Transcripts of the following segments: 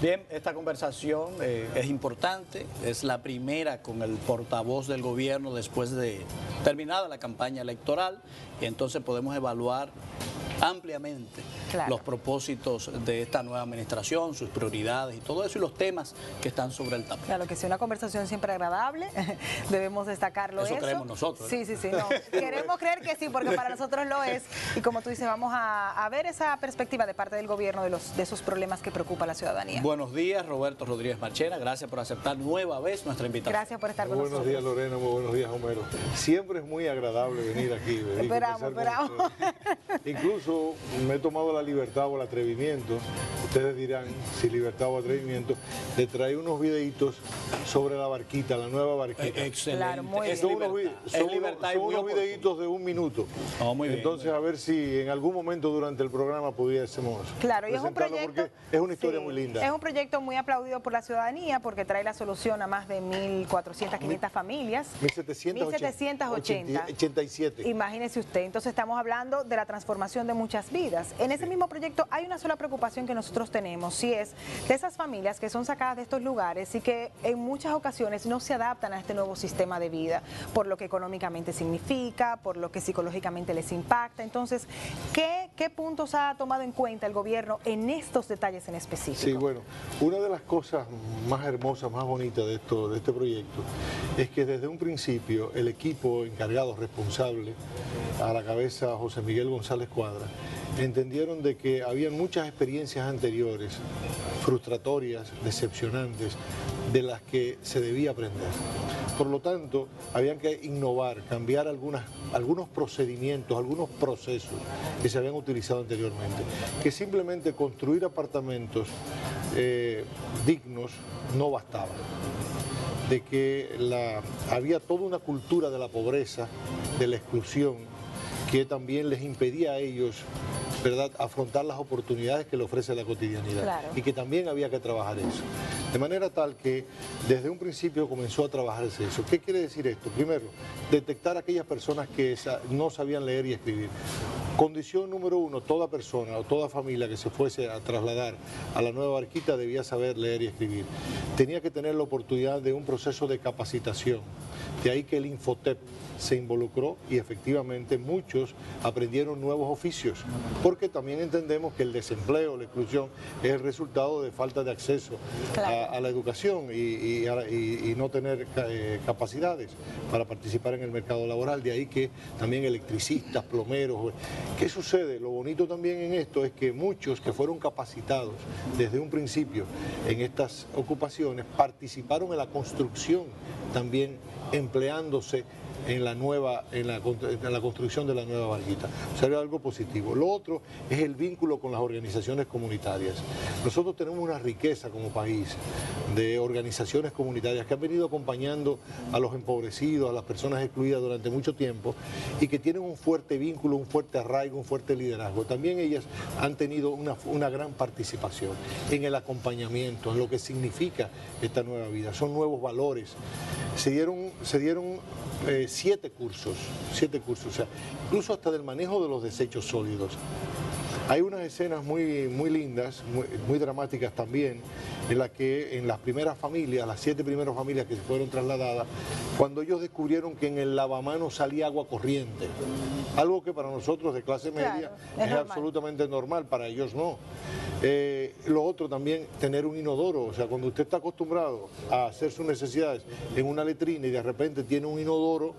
Bien, esta conversación es importante, es la primera con el portavoz del gobierno después de terminada la campaña electoral, y entonces podemos evaluar ampliamente los propósitos de esta nueva administración, sus prioridades y todo eso, y los temas que están sobre el tapete. Claro que sí, una conversación siempre agradable, debemos destacarlo. Eso creemos nosotros. Sí, no, queremos creer que sí, porque para nosotros lo es, y como tú dices, vamos a ver esa perspectiva de parte del gobierno de esos problemas que preocupa a la ciudadanía. Buenos días, Roberto Rodríguez Marchena, gracias por aceptar nueva vez nuestra invitación. Gracias por estar con nosotros. Buenos días, Lorena, muy buenos días, Homero. Siempre es muy agradable venir aquí. Esperamos. Incluso me he tomado la libertad o el atrevimiento, ustedes dirán si libertad o atrevimiento, de traer unos videitos sobre la barquita, la nueva barquita. Excelente. Claro, muy bien. Son unos videitos de 1 minuto. Oh, muy bien. Entonces, a ver si en algún momento durante el programa pudiésemos Claro, y es un proyecto, porque es una historia muy linda. Es un proyecto muy aplaudido por la ciudadanía porque trae la solución a más de 1.400, 500 familias. 1.787. Imagínese usted. Entonces estamos hablando de la transformación de muchas vidas. En ese mismo proyecto hay una sola preocupación que nosotros tenemos, y es de esas familias que son sacadas de estos lugares y que en muchas ocasiones no se adaptan a este nuevo sistema de vida, por lo que económicamente significa, por lo que psicológicamente les impacta. Entonces, ¿qué puntos ha tomado en cuenta el gobierno en estos detalles en específico? Sí, bueno, una de las cosas más hermosas, más bonitas de este proyecto es que desde un principio el equipo encargado, responsable, a la cabeza José Miguel González Cuadra, entendieron de que habían muchas experiencias anteriores, frustratorias, decepcionantes, de las que se debía aprender. Por lo tanto, habían que innovar, cambiar algunos procedimientos, algunos procesos que se habían utilizado anteriormente, que simplemente construir apartamentos dignos no bastaba, de que había toda una cultura de la pobreza, de la exclusión, que también les impedía a ellos, ¿verdad?, afrontar las oportunidades que le ofrece la cotidianidad. Claro. Y que también había que trabajar eso. De manera tal que desde un principio comenzó a trabajarse eso. ¿Qué quiere decir esto? Primero, detectar a aquellas personas que no sabían leer y escribir. Condición número 1, toda persona o toda familia que se fuese a trasladar a la nueva barquita debía saber leer y escribir. Tenía que tener la oportunidad de un proceso de capacitación. De ahí que el Infotep se involucró y efectivamente muchos aprendieron nuevos oficios, porque también entendemos que el desempleo, la exclusión, es el resultado de falta de acceso a la educación y no tener capacidades para participar en el mercado laboral. De ahí que también electricistas, plomeros. ¿Qué sucede? Lo bonito también en esto es que muchos que fueron capacitados desde un principio en estas ocupaciones participaron en la construcción, también empleándose en la construcción de la nueva barquita. O sea, era algo positivo. Lo otro es el vínculo con las organizaciones comunitarias. Nosotros tenemos una riqueza como país de organizaciones comunitarias que han venido acompañando a los empobrecidos, a las personas excluidas durante mucho tiempo, y que tienen un fuerte vínculo, un fuerte arraigo, un fuerte liderazgo. También ellas han tenido una gran participación en el acompañamiento, en lo que significa esta nueva vida. Son nuevos valores. Se dieron 7 cursos, o sea, incluso hasta del manejo de los desechos sólidos. Hay unas escenas muy lindas, muy dramáticas también, en las que en las primeras familias, las 7 primeras familias que se fueron trasladadas, cuando ellos descubrieron que en el lavamanos salía agua corriente, algo que para nosotros de clase media es absolutamente normal, para ellos no. Lo otro también, tener un inodoro, o sea, cuando usted está acostumbrado a hacer sus necesidades en una letrina y de repente tiene un inodoro,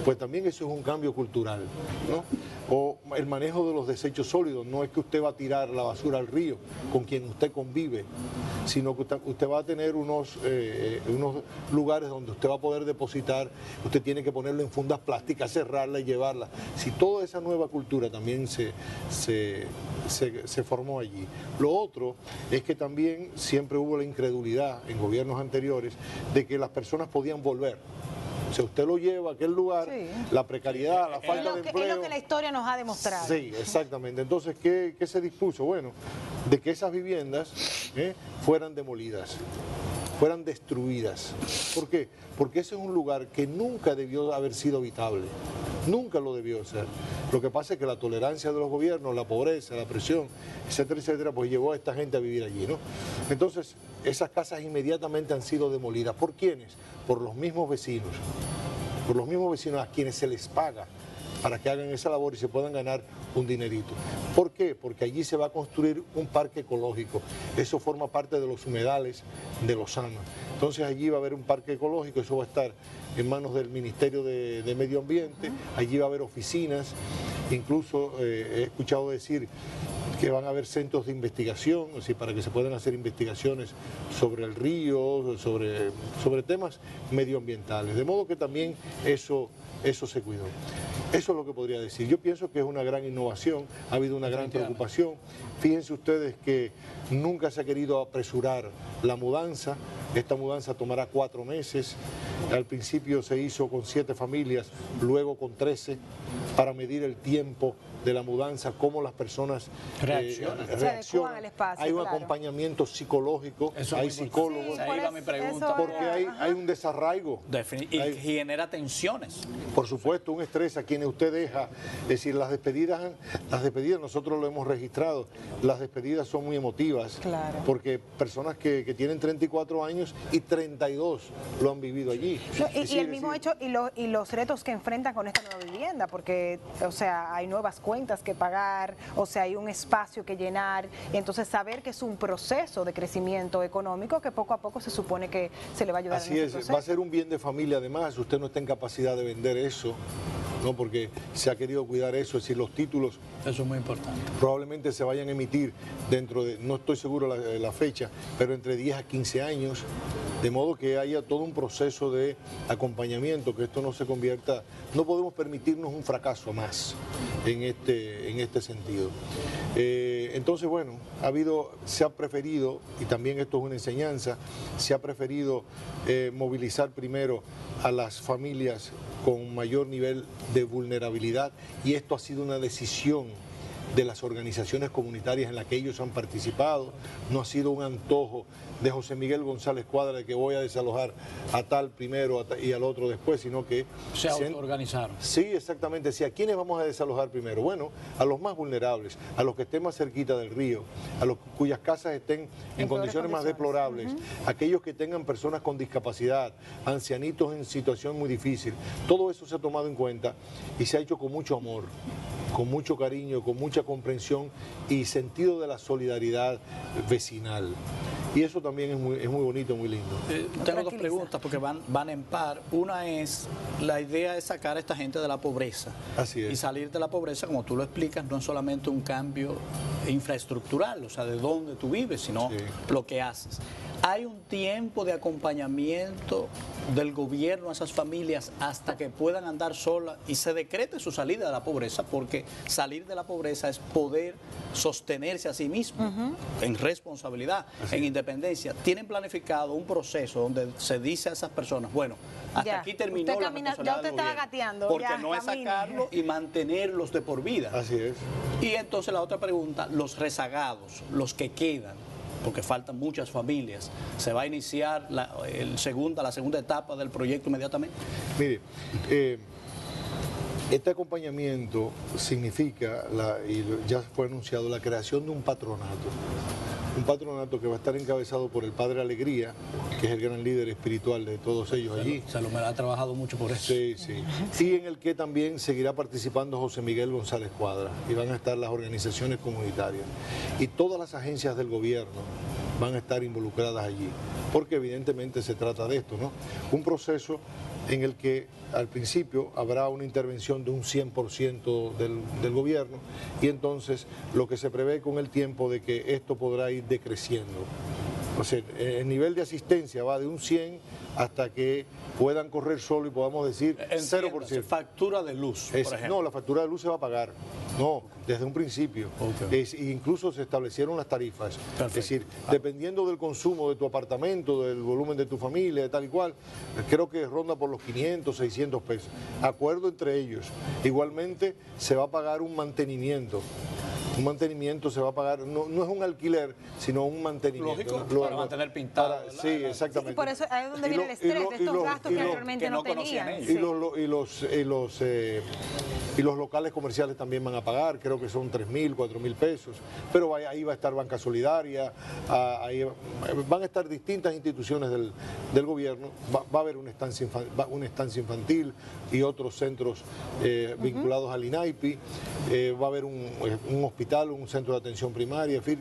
pues también eso es un cambio cultural, ¿no? O el manejo de los desechos sólidos, no es que usted va a tirar la basura al río con quien usted convive, sino que usted va a tener unos lugares donde usted va a poder depositar, usted tiene que ponerlo en fundas plásticas, cerrarla y llevarla. Si toda esa nueva cultura también se formó allí. Lo otro es que también siempre hubo la incredulidad en gobiernos anteriores de que las personas podían volver. O sea, usted lo lleva a aquel lugar, la precariedad, la falta de empleo. Es lo que la historia nos ha demostrado. Sí, exactamente. Entonces, ¿qué se dispuso? Bueno, de que esas viviendas fueran demolidas, fueran destruidas. ¿Por qué? Porque ese es un lugar que nunca debió haber sido habitable. Nunca lo debió ser. Lo que pasa es que la tolerancia de los gobiernos, la pobreza, la presión, etcétera, etcétera, pues llevó a esta gente a vivir allí, ¿no? Entonces, esas casas inmediatamente han sido demolidas. ¿Por quiénes? Por los mismos vecinos a quienes se les paga para que hagan esa labor y se puedan ganar un dinerito. ¿Por qué? Porque allí se va a construir un parque ecológico. Eso forma parte de los humedales de Lozama. Entonces allí va a haber un parque ecológico, eso va a estar en manos del Ministerio de Medio Ambiente, allí va a haber oficinas, incluso he escuchado decir que van a haber centros de investigación, así para que se puedan hacer investigaciones sobre el río, sobre temas medioambientales, de modo que también eso se cuidó. Eso es lo que podría decir. Yo pienso que es una gran innovación, ha habido una gran preocupación. Fíjense ustedes que nunca se ha querido apresurar la mudanza. Esta mudanza tomará 4 meses. Al principio se hizo con 7 familias, luego con 13, para medir el tiempo de la mudanza, cómo las personas reaccionan. Al espacio, hay un acompañamiento psicológico, hay psicólogos. Sí, ahí va mi pregunta. Porque hay un desarraigo. Y genera tensiones. Por supuesto, un estrés a quienes usted deja. Es decir, las despedidas nosotros lo hemos registrado, las despedidas son muy emotivas. Claro. Porque personas que tienen 34 años y 32 lo han vivido allí. No, y el mismo hecho y los retos que enfrentan con esta nueva vivienda, porque, o sea, hay nuevas cuentas que pagar, o sea, hay un espacio que llenar, y entonces saber que es un proceso de crecimiento económico que poco a poco se supone que se le va a ayudar. Así es, va a ser un bien de familia además, usted no está en capacidad de vender eso, ¿no? Porque se ha querido cuidar eso, es decir, los títulos. Eso es muy importante. Probablemente se vayan a emitir dentro de, no estoy seguro la fecha, pero entre 10 a 15 años, de modo que haya todo un proceso de acompañamiento, que esto no se convierta, no podemos permitirnos un fracaso más en este sentido. Entonces, bueno, se ha preferido, y también esto es una enseñanza, se ha preferido movilizar primero a las familias con mayor nivel de vulnerabilidad, y esto ha sido una decisión de las organizaciones comunitarias en las que ellos han participado, no ha sido un antojo de José Miguel González Cuadra de que voy a desalojar a tal primero y al otro después, sino que se autoorganizaron. Sí, exactamente. ¿A quiénes vamos a desalojar primero? Bueno, a los más vulnerables, a los que estén más cerquita del río, a los cuyas casas estén en condiciones más deplorables, aquellos que tengan personas con discapacidad, ancianitos en situación muy difícil. Todo eso se ha tomado en cuenta y se ha hecho con mucho amor, con mucho cariño, con mucha comprensión y sentido de la solidaridad vecinal. Y eso también es muy bonito, muy lindo. Tengo 2 preguntas porque van en par. Una es, la idea es sacar a esta gente de la pobreza. Así es. Y salir de la pobreza, como tú lo explicas, no es solamente un cambio infraestructural, o sea, de dónde tú vives, sino lo que haces. ¿Hay un tiempo de acompañamiento del gobierno a esas familias hasta que puedan andar solas y se decrete su salida de la pobreza? Porque salir de la pobreza es poder sostenerse a sí mismo en responsabilidad, en independencia. ¿Tienen planificado un proceso donde se dice a esas personas, bueno, hasta aquí terminó la responsabilidad ya usted del estaba gobierno? gateando, porque ya, no es sacarlo y mantenerlos de por vida. Así es. Y entonces la otra pregunta, los rezagados, los que quedan, porque faltan muchas familias, ¿se va a iniciar la segunda etapa del proyecto inmediatamente? Mire, este acompañamiento significa, y ya fue anunciado, la creación de un patronato que va a estar encabezado por el Padre Alegría, que es el gran líder espiritual de todos ellos allí. Salomé ha trabajado mucho por eso. Sí, sí. Y en el que también seguirá participando José Miguel González Cuadra, y van a estar las organizaciones comunitarias. Y todas las agencias del gobierno van a estar involucradas allí, porque evidentemente se trata de esto, ¿no? Un proceso en el que al principio habrá una intervención de un 100% del gobierno, y entonces lo que se prevé con el tiempo de que esto podrá ir decreciendo. O sea, el nivel de asistencia va de un 100 hasta que puedan correr solo y podamos decir 0%. Factura de luz, por ejemplo. No, la factura de luz se va a pagar. No, desde un principio. Incluso se establecieron las tarifas. Perfecto. Es decir, dependiendo del consumo de tu apartamento, del volumen de tu familia, de tal y cual, creo que ronda por los 500, 600 pesos. Acuerdo entre ellos. Igualmente se va a pagar un mantenimiento. Un mantenimiento se va a pagar, no es un alquiler, sino un mantenimiento. Lógico, para mantener pintado. Sí, exactamente. Sí, por eso ahí es donde viene el estrés de estos gastos que anteriormente no tenían. Y Y los locales comerciales también van a pagar, creo que son 3.000, 4.000 pesos, pero ahí va a estar Banca Solidaria, ahí van a estar distintas instituciones del gobierno, va a haber una estancia infantil y otros centros vinculados al INAIPI, va a haber un hospital, un centro de atención primaria, en fin,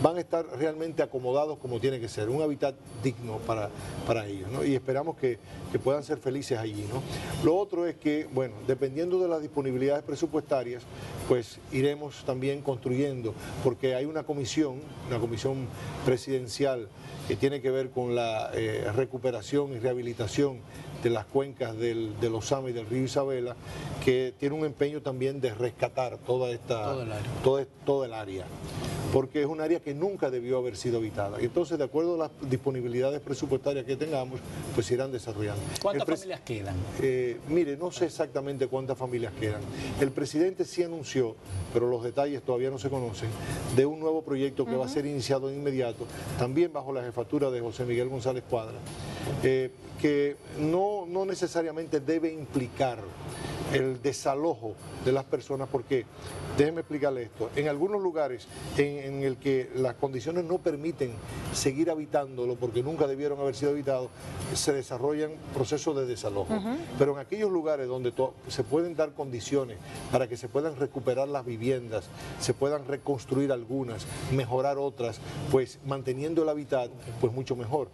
van a estar realmente acomodados como tiene que ser, un hábitat digno para ellos, ¿no? Y esperamos que puedan ser felices allí, ¿no? Lo otro es que, bueno, dependiendo de las disponibilidades presupuestarias, pues iremos también construyendo, porque hay una comisión presidencial que tiene que ver con la recuperación y rehabilitación de las cuencas del Osama y del río Isabela, que tiene un empeño también de rescatar todo el área, porque es un área que nunca debió haber sido habitada. Y entonces, de acuerdo a las disponibilidades presupuestarias que tengamos, pues se irán desarrollando. ¿Cuántas familias quedan? Mire, no sé exactamente cuántas familias quedan. El presidente sí anunció, pero los detalles todavía no se conocen, de un nuevo proyecto que va a ser iniciado de inmediato, también bajo la jefatura de José Miguel González Cuadra, que no necesariamente debe implicar el desalojo de las personas, porque, déjenme explicarle esto, en algunos lugares en el que las condiciones no permiten seguir habitándolo porque nunca debieron haber sido habitados, se desarrollan procesos de desalojo. Pero en aquellos lugares donde se pueden dar condiciones para que se puedan recuperar las viviendas, se puedan reconstruir algunas, mejorar otras, pues manteniendo el hábitat, pues mucho mejor.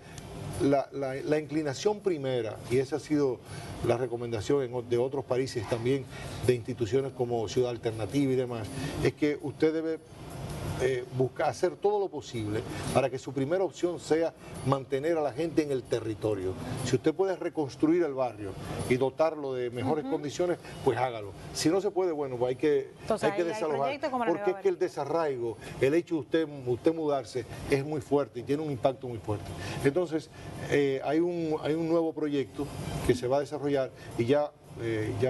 La inclinación primera, y esa ha sido la recomendación de otros países también, de instituciones como Ciudad Alternativa y demás, es que usted debe buscar hacer todo lo posible para que su primera opción sea mantener a la gente en el territorio. Si usted puede reconstruir el barrio y dotarlo de mejores condiciones, pues hágalo. Si no se puede, bueno, pues hay que desalojar, porque es que el desarraigo, el hecho de usted mudarse es muy fuerte y tiene un impacto muy fuerte. Entonces, hay un nuevo proyecto que se va a desarrollar y ya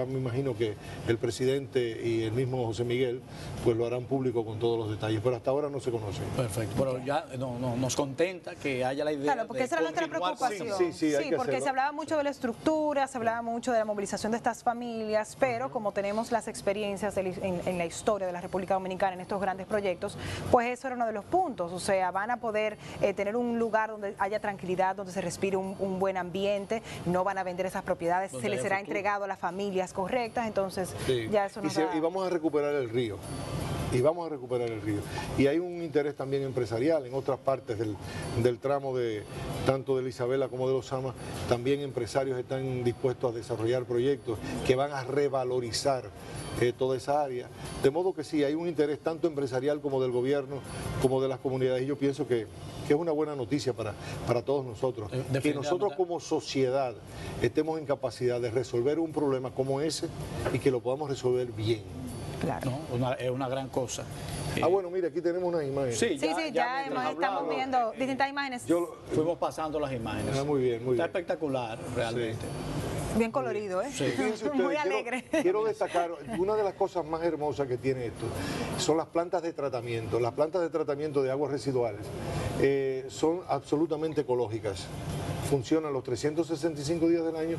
me imagino que el presidente y el mismo José Miguel pues lo harán público con todos los detalles, pero hasta ahora no se conoce. Perfecto, pero ya nos contenta que haya la idea. Claro, porque esa era nuestra preocupación. Sí, porque se hablaba mucho de la estructura, se hablaba mucho de la movilización de estas familias, pero como tenemos las experiencias en la historia de la República Dominicana en estos grandes proyectos, pues eso era uno de los puntos. O sea, van a poder tener un lugar donde haya tranquilidad, donde se respire un buen ambiente, no van a vender esas propiedades, se les será entregado a las familias correctas, entonces ya eso nos y vamos a recuperar el río. Y hay un interés también empresarial en otras partes del tramo tanto de la Isabela como de los Osama. También empresarios están dispuestos a desarrollar proyectos que van a revalorizar toda esa área. De modo que sí, hay un interés tanto empresarial como del gobierno, como de las comunidades. Y yo pienso que es una buena noticia para todos nosotros. Que nosotros como sociedad estemos en capacidad de resolver un problema como ese y que lo podamos resolver bien. Claro. No, es una gran cosa. Bueno, mira, aquí tenemos unas imágenes. Sí, ya estamos viendo distintas imágenes. Fuimos pasando las imágenes. Muy bien, muy bien. Está espectacular, realmente. Bien colorido, ¿eh? Sí. Muy alegre. Quiero destacar, una de las cosas más hermosas que tiene esto son las plantas de tratamiento. Las plantas de tratamiento de aguas residuales son absolutamente ecológicas. Funcionan los 365 días del año,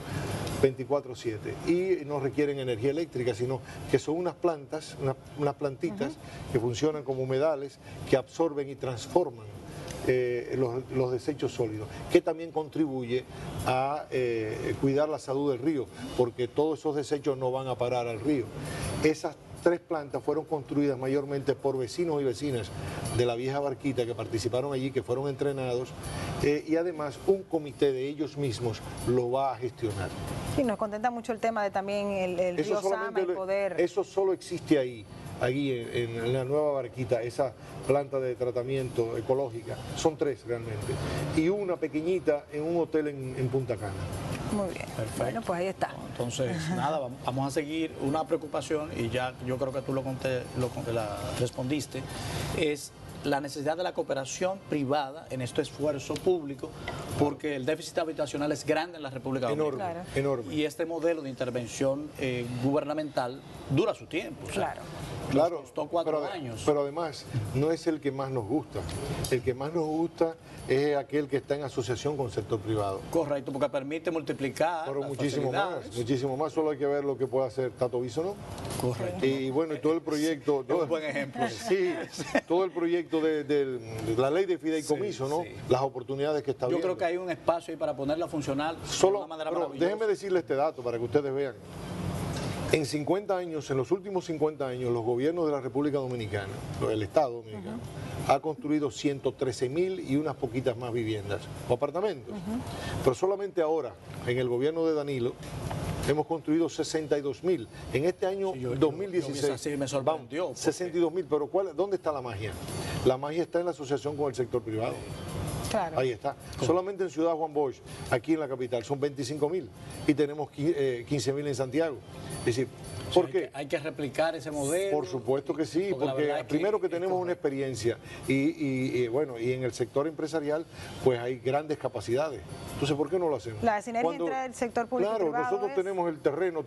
24/7. Y no requieren energía eléctrica, sino que son unas plantas, unas plantitas que funcionan como humedales, que absorben y transforman los desechos sólidos, que también contribuye a cuidar la salud del río, porque todos esos desechos no van a parar al río. Esas 3 plantas fueron construidas mayormente por vecinos y vecinas de la vieja Barquita que participaron allí, que fueron entrenados, y además un comité de ellos mismos lo va a gestionar. Sí, nos contenta mucho el tema de también el río Osama, el poder. Eso solo existe ahí en la nueva Barquita, esa planta de tratamiento ecológica. Son 3 realmente. Y una pequeñita en un hotel en Punta Cana. Muy bien. Perfecto. Bueno, pues ahí está. Entonces, nada, vamos a seguir. Una preocupación, y ya yo creo que tú la respondiste, es la necesidad de la cooperación privada en este esfuerzo público, porque el déficit habitacional es grande en la República Dominicana. Claro. Enorme. Y este modelo de intervención gubernamental dura su tiempo. O sea, Claro. Claro, nos costó 4 años. pero además no es el que más nos gusta. El que más nos gusta es aquel que está en asociación con el sector privado. Correcto, porque permite multiplicar Pero las muchísimo facilidades. muchísimo más. Solo hay que ver lo que puede hacer Tato Bisonó. Correcto. Y bueno, y todo el proyecto. Es un buen ejemplo. Sí, todo el proyecto de la ley de fideicomiso, Sí, ¿no? sí. Las oportunidades que está Yo viendo. creo que hay un espacio ahí para ponerla a funcionar de Solo, una manera pero maravillosa. déjenme decirle este dato para que ustedes vean. En 50 años, en los últimos 50 años, los gobiernos de la República Dominicana, el Estado Dominicano, ha construido 113.000 y unas poquitas más viviendas o apartamentos. Pero solamente ahora, en el gobierno de Danilo, hemos construido 62.000. En este año Sí, yo 2016, así me sorprendió, vamos, porque- 62.000. Pero ¿dónde está la magia? La magia está en la asociación con el sector privado. Claro. Ahí está. Solamente en Ciudad Juan Bosch, aquí en la capital, son 25.000 y tenemos 15.000 en Santiago. Es decir, O sea, ¿por qué? hay que replicar ese modelo. Por supuesto que sí, la porque verdad es primero que es tenemos una correcto. experiencia y bueno, y en el sector empresarial pues hay grandes capacidades. Entonces, ¿por qué no lo hacemos? La sinergia entre el sector público y Claro, privado nosotros es- tenemos el terreno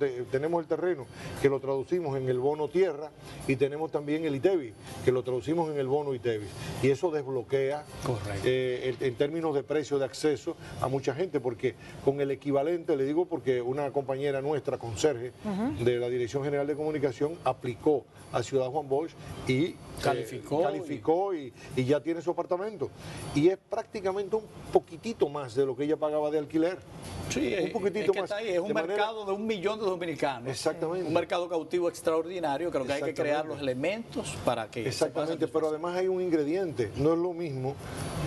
que lo traducimos en el bono tierra y tenemos también el ITEVI, que lo traducimos en el bono ITEVI. Y eso desbloquea Correcto. en términos de precio de acceso a mucha gente, porque con el equivalente, le digo porque una compañera nuestra, conserje, de la Dirección General de Comunicación, aplicó a Ciudad Juan Bosch y Calificó y ya tiene su apartamento. Y es prácticamente un poquitito más de lo que ella pagaba de alquiler. Sí, un poquitito es que más. está ahí, es un De manera- mercado de 1 millón de dominicanos. Exactamente. Un mercado cautivo extraordinario. Creo que hay que crear Exactamente. los elementos para que... se Exactamente, pueda pero satisfacer. además hay un ingrediente. No es lo mismo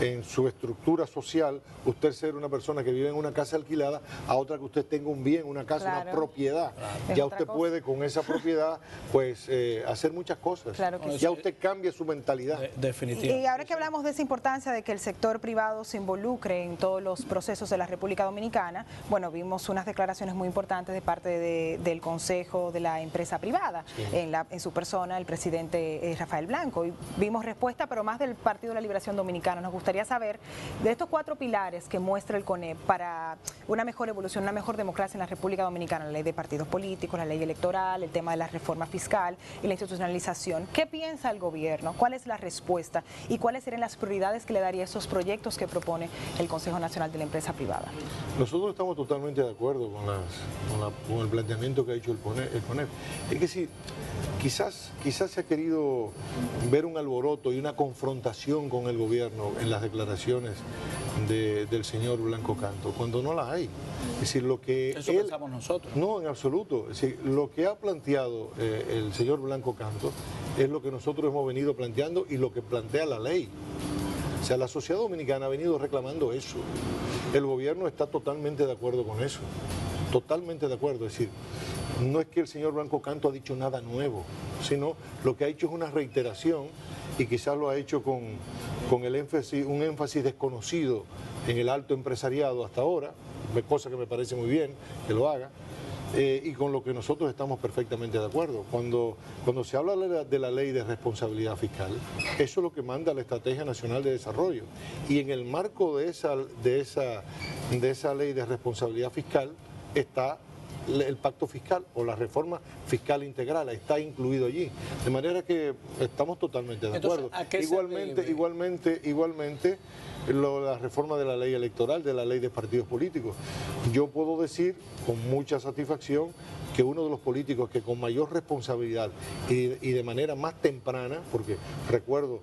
en su estructura social usted ser una persona que vive en una casa alquilada a otra que usted tenga un bien, una casa, Claro. una propiedad. Es Ya otra usted cosa. puede con esa propiedad pues hacer muchas cosas. Claro que Ya sí. usted cambia su mentalidad. Definitivamente. Y ahora que hablamos de esa importancia de que el sector privado se involucre en todos los procesos de la República Dominicana, bueno, vimos unas declaraciones muy importantes de parte del Consejo de la Empresa Privada, en su persona, el presidente Rafael Blanco, y vimos respuesta, pero más del Partido de la Liberación Dominicana. Nos gustaría saber de estos 4 pilares que muestra el CONEP para una mejor evolución, una mejor democracia en la República Dominicana, la ley de partidos políticos, la ley electoral, el tema de la reforma fiscal y la institucionalización. ¿Qué piensa el gobierno? ¿Cuál es la respuesta? ¿Y cuáles serían las prioridades que le daría a esos proyectos que propone el Consejo Nacional de la Empresa Privada? Nosotros estamos totalmente de acuerdo con el planteamiento que ha hecho el CONEP. Es que sí, quizás se ha querido ver un alboroto y una confrontación con el gobierno en las declaraciones del señor Blanco Canto, cuando no las hay. Es decir, lo que Eso pensamos nosotros. No, en absoluto. Es decir, lo que ha planteado el señor Blanco Canto es lo que nosotros hemos venido planteando y lo que plantea la ley. O sea, la sociedad dominicana ha venido reclamando eso. El gobierno está totalmente de acuerdo con eso. Totalmente de acuerdo. Es decir, no es que el señor Blanco Canto ha dicho nada nuevo, sino lo que ha hecho es una reiteración y quizás lo ha hecho con un énfasis desconocido en el alto empresariado hasta ahora, cosa que me parece muy bien que lo haga. Y con lo que nosotros estamos perfectamente de acuerdo. Cuando se habla de la ley de responsabilidad fiscal, eso es lo que manda la Estrategia Nacional de Desarrollo. Y en el marco de esa ley de responsabilidad fiscal está el pacto fiscal o la reforma fiscal integral, está incluido allí. De manera que estamos totalmente de Entonces, acuerdo. ¿a qué se debe? Igualmente, la reforma de la ley electoral, de la ley de partidos políticos. Yo puedo decir con mucha satisfacción que uno de los políticos que con mayor responsabilidad y de manera más temprana, porque recuerdo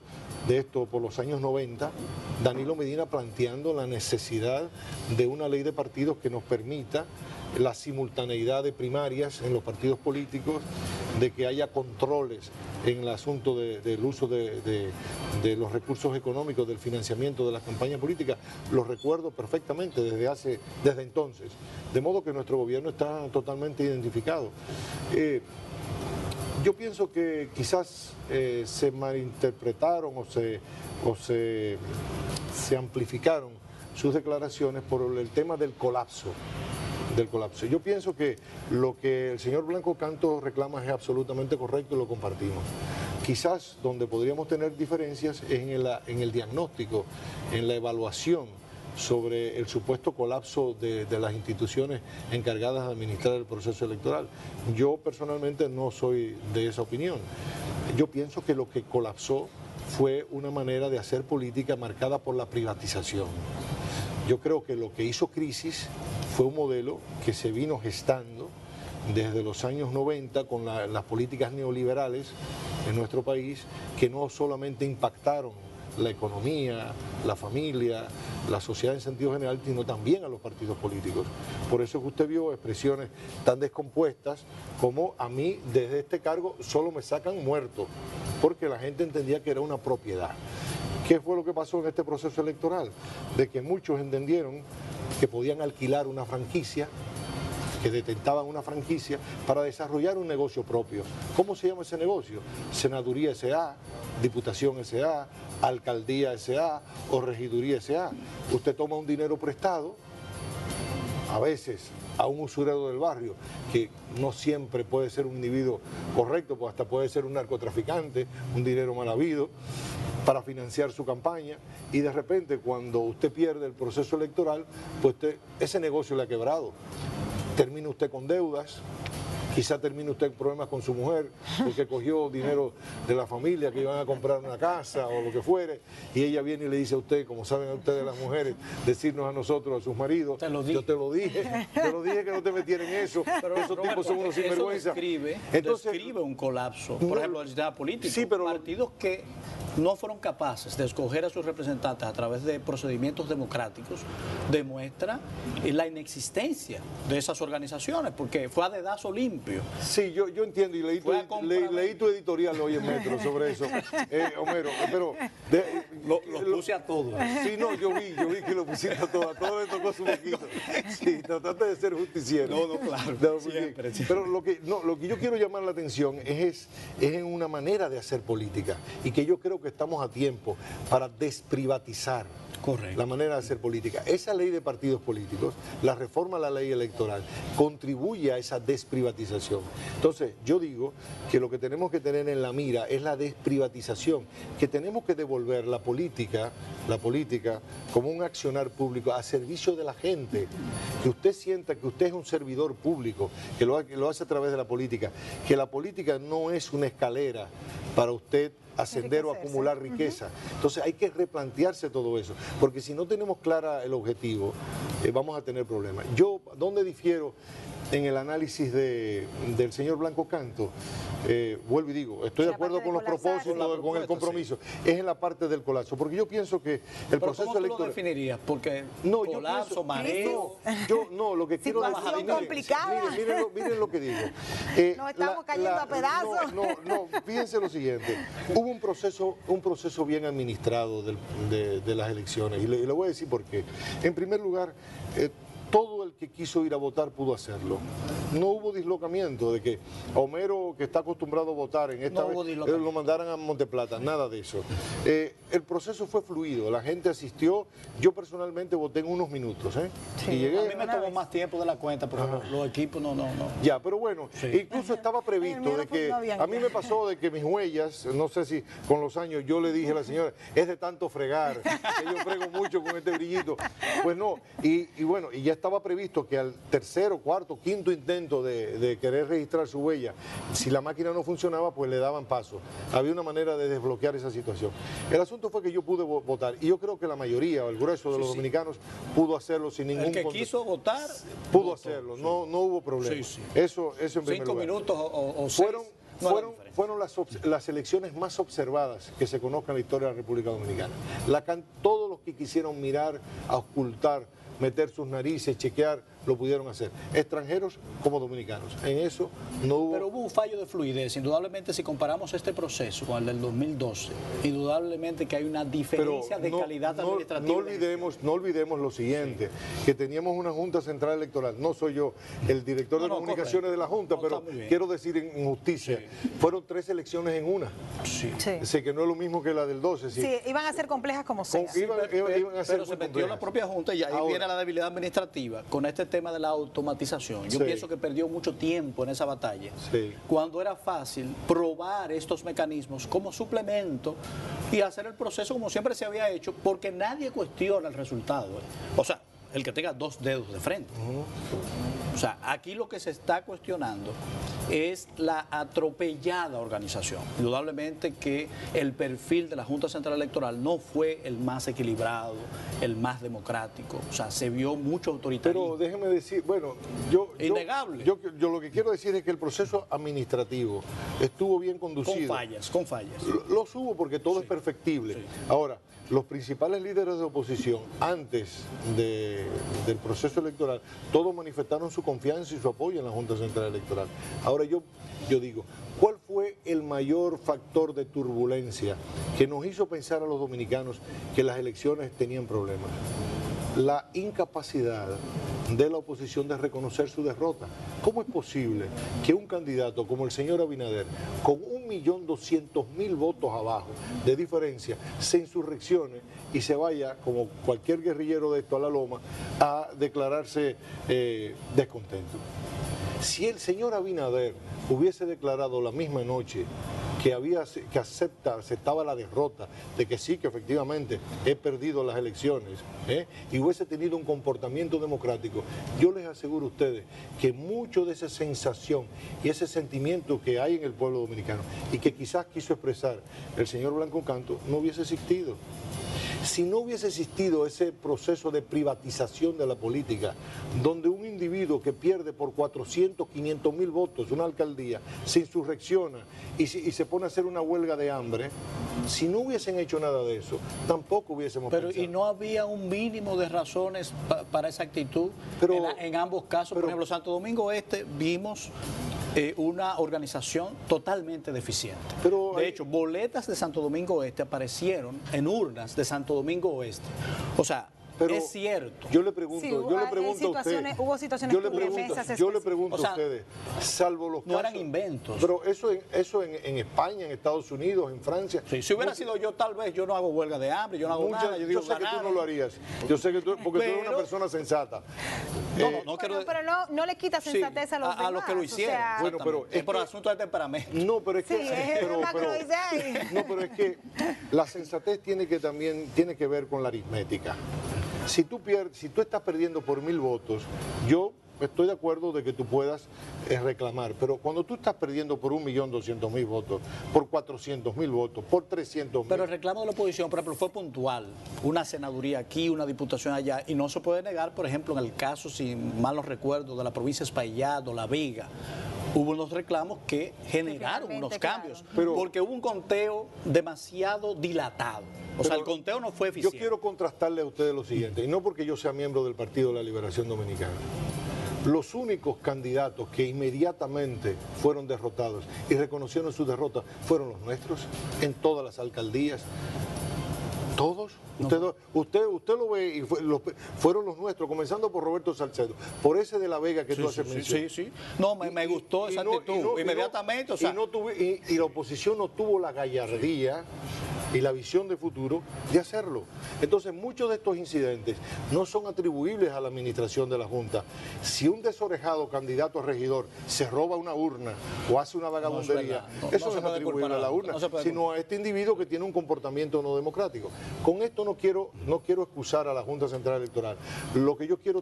de esto por los años 90, Danilo Medina planteando la necesidad de una ley de partidos que nos permita la simultaneidad de primarias en los partidos políticos, de que haya controles en el asunto del uso de los recursos económicos, del financiamiento de las campañas políticas. Lo recuerdo perfectamente desde entonces. De modo que nuestro gobierno está totalmente identificado. Yo pienso que quizás se malinterpretaron o se amplificaron sus declaraciones por el tema del colapso. Yo pienso que lo que el señor Blanco Canto reclama es absolutamente correcto y lo compartimos. Quizás donde podríamos tener diferencias es en el diagnóstico, en la evaluación sobre el supuesto colapso de las instituciones encargadas de administrar el proceso electoral. Yo personalmente no soy de esa opinión. Yo pienso que lo que colapsó fue una manera de hacer política marcada por la privatización. Yo creo que lo que hizo crisis fue un modelo que se vino gestando desde los años 90 con las políticas neoliberales en nuestro país, que no solamente impactaron la economía, la familia, la sociedad en sentido general, sino también a los partidos políticos. Por eso es que usted vio expresiones tan descompuestas como: a mí desde este cargo solo me sacan muerto, porque la gente entendía que era una propiedad. ¿Qué fue lo que pasó en este proceso electoral? De que muchos entendieron que podían alquilar una franquicia, que detentaban una franquicia para desarrollar un negocio propio. ¿Cómo se llama ese negocio? Senaduría S.A., Diputación S.A., Alcaldía S.A. o Regiduría S.A. Usted toma un dinero prestado, a veces a un usurero del barrio, que no siempre puede ser un individuo correcto, pues hasta puede ser un narcotraficante, un dinero mal habido, para financiar su campaña, y de repente cuando usted pierde el proceso electoral, pues ese negocio le ha quebrado. Termina usted con deudas, quizá termine usted en problemas con su mujer porque cogió dinero de la familia que iban a comprar una casa o lo que fuere, y ella viene y le dice a usted, como saben a ustedes las mujeres, decirnos a nosotros, a sus maridos: yo te lo dije que no te metieran en eso, pero esos tipos son unos sinvergüenza. Describe un colapso, por ejemplo, del sistema político. Sí, pero partidos que no fueron capaces de escoger a sus representantes a través de procedimientos democráticos demuestra la inexistencia de esas organizaciones, porque fue a dedazo limpio. Sí, yo entiendo, y leí tu editorial hoy en Metro sobre eso, Homero, pero... Los puse a todos. Sí, no, yo vi que lo pusiste a todos le tocó su poquito. Sí, trataste de ser justiciero. No, claro, siempre. Pero lo que yo quiero llamar la atención es en una manera de hacer política, y que yo creo que estamos a tiempo para desprivatizar. Correcto. La manera de hacer política. Esa ley de partidos políticos, la reforma a la ley electoral, contribuye a esa desprivatización. Entonces, yo digo que lo que tenemos que tener en la mira es la desprivatización, que tenemos que devolver la política como un accionar público a servicio de la gente, que usted sienta que usted es un servidor público, que lo hace a través de la política, que la política no es una escalera para usted ascender o acumular riqueza. Entonces hay que replantearse todo eso, porque si no tenemos clara el objetivo, vamos a tener problemas. Yo, ¿dónde difiero en el análisis del señor Blanco Canto? Vuelvo y digo, estoy de acuerdo con los propósitos, con el compromiso. Sí. Es en la parte del colapso, porque yo pienso que el proceso electoral... ¿Cómo tú lo definirías? Porque colapso, mareo... Lo que quiero decir... Miren lo que digo. Nos estamos cayendo a pedazos. Fíjense lo siguiente. Hubo un proceso bien administrado de las elecciones, y le voy a decir por qué. En primer lugar, todo el que quiso ir a votar pudo hacerlo. No hubo dislocamiento de que Homero, que está acostumbrado a votar, en esta vez lo mandaran a Monteplata, nada de eso. El proceso fue fluido, la gente asistió. Yo personalmente voté en unos minutos. Sí, y llegué, a mí me tomó más tiempo de la cuenta, porque los equipos no. Ya, pero bueno, incluso estaba previsto de que... A mí me pasó de que mis huellas, no sé si con los años yo le dije a la señora, es de tanto fregar, que yo frego mucho con este brillito. Pues no, y bueno, y ya estaba previsto que al tercero, cuarto, quinto intento de querer registrar su huella, si la máquina no funcionaba, pues le daban paso. Había una manera de desbloquear esa situación. El asunto fue que yo pude votar, y yo creo que la mayoría, o el grueso de los dominicanos, pudo hacerlo sin ningún... El que quiso votar... Pudo hacerlo, no hubo problema. Eso en primer lugar. 5 minutos o 6... Fueron las elecciones más observadas que se conozcan en la historia de la República Dominicana. Todos los que quisieron mirar, auscultar, meter sus narices, chequear, lo pudieron hacer. Extranjeros como dominicanos. En eso no hubo... Pero hubo un fallo de fluidez. Indudablemente, si comparamos este proceso con el del 2012, indudablemente que hay una diferencia de calidad administrativa. No olvidemos lo siguiente, que teníamos una Junta Central Electoral. No soy yo el director de comunicaciones de la Junta, pero quiero decir en justicia, fueron 3 elecciones en una. Sé que no es lo mismo que la del 12. Sí, iban a ser complejas como sea. Pero se metió la propia Junta, y ahí viene la debilidad administrativa. Con este tema de la automatización. Yo Sí. pienso que perdió mucho tiempo en esa batalla. Sí. Cuando era fácil probar estos mecanismos como suplemento y hacer el proceso como siempre se había hecho, porque nadie cuestiona el resultado. O sea, el que tenga dos dedos de frente. O sea, aquí lo que se está cuestionando es la atropellada organización. Indudablemente que el perfil de la Junta Central Electoral no fue el más equilibrado, el más democrático. O sea, se vio mucho autoritarismo. Pero déjeme decir, bueno, Innegable. yo lo que quiero decir es que el proceso administrativo estuvo bien conducido. Con fallas. Lo hubo porque todo es perfectible. Sí. Ahora, los principales líderes de oposición, antes del proceso electoral, todos manifestaron su confianza y su apoyo en la Junta Central Electoral. Ahora yo digo, ¿cuál fue el mayor factor de turbulencia que nos hizo pensar a los dominicanos que las elecciones tenían problemas? La incapacidad de la oposición de reconocer su derrota. ¿Cómo es posible que un candidato como el señor Abinader, con 1.200.000 votos abajo de diferencia, se insurreccione y se vaya, como cualquier guerrillero de esto, a la loma, a declararse descontento? Si el señor Abinader hubiese declarado la misma noche que aceptaba la derrota, de que sí, que efectivamente he perdido las elecciones, y hubiese tenido un comportamiento democrático, yo les aseguro a ustedes que mucho de esa sensación y ese sentimiento que hay en el pueblo dominicano y que quizás quiso expresar el señor Blanco Canto no hubiese existido. Si no hubiese existido ese proceso de privatización de la política, donde un individuo que pierde por 400, 500.000 votos una alcaldía, se insurrecciona y se pone a hacer una huelga de hambre, si no hubiesen hecho nada de eso, tampoco hubiésemos pensado. ¿Y no había un mínimo de razones para esa actitud en ambos casos? Por ejemplo, Santo Domingo Este vimos una organización totalmente deficiente. De hecho, boletas de Santo Domingo Este aparecieron en urnas de Santo Domingo Oeste. O sea, es cierto. Yo le pregunto, Sí, yo le pregunto a usted, hubo situaciones yo le pregunto a ustedes, salvo los casos, no eran inventos. Pero eso en España, en Estados Unidos, en Francia. Sí, si hubiera sido yo, tal vez yo no hago huelga de hambre, yo no hago nada. Yo sé que tú no lo harías. Yo sé que porque tú eres una persona sensata. Pero no le quita sensatez a los demás. A los que lo hicieron. Bueno, pero es por asunto de temperamento. No, pero es que es que la sensatez tiene que ver con la aritmética. Si tú estás perdiendo por 1.000 votos, yo estoy de acuerdo de que tú puedas reclamar, pero cuando tú estás perdiendo por 1.200.000 votos, por 400.000 votos, por 300.000... Pero el reclamo de la oposición, por ejemplo, fue puntual. Una senaduría aquí, una diputación allá, y no se puede negar, por ejemplo, en el caso, si mal no recuerdo, de la provincia de Espaillat o La Vega, hubo unos reclamos que generaron unos cambios, porque hubo un conteo demasiado dilatado. O sea, el conteo no fue eficiente. Yo quiero contrastarle a ustedes lo siguiente, y no porque yo sea miembro del Partido de la Liberación Dominicana. Los únicos candidatos que inmediatamente fueron derrotados y reconocieron su derrota fueron los nuestros, en todas las alcaldías. Todos. Usted lo ve y fueron los nuestros, comenzando por Roberto Salcedo, por ese de La Vega que tú haces mención. Sí. No, me gustó esa actitud, inmediatamente. Y la oposición no tuvo la gallardía y la visión de futuro de hacerlo. Entonces, muchos de estos incidentes no son atribuibles a la administración de la Junta. Si un desorejado candidato a regidor se roba una urna o hace una vagabundería, eso no es atribuible a la urna, sino a este individuo que tiene un comportamiento no democrático. Con esto no quiero excusar a la Junta Central Electoral. Lo que yo quiero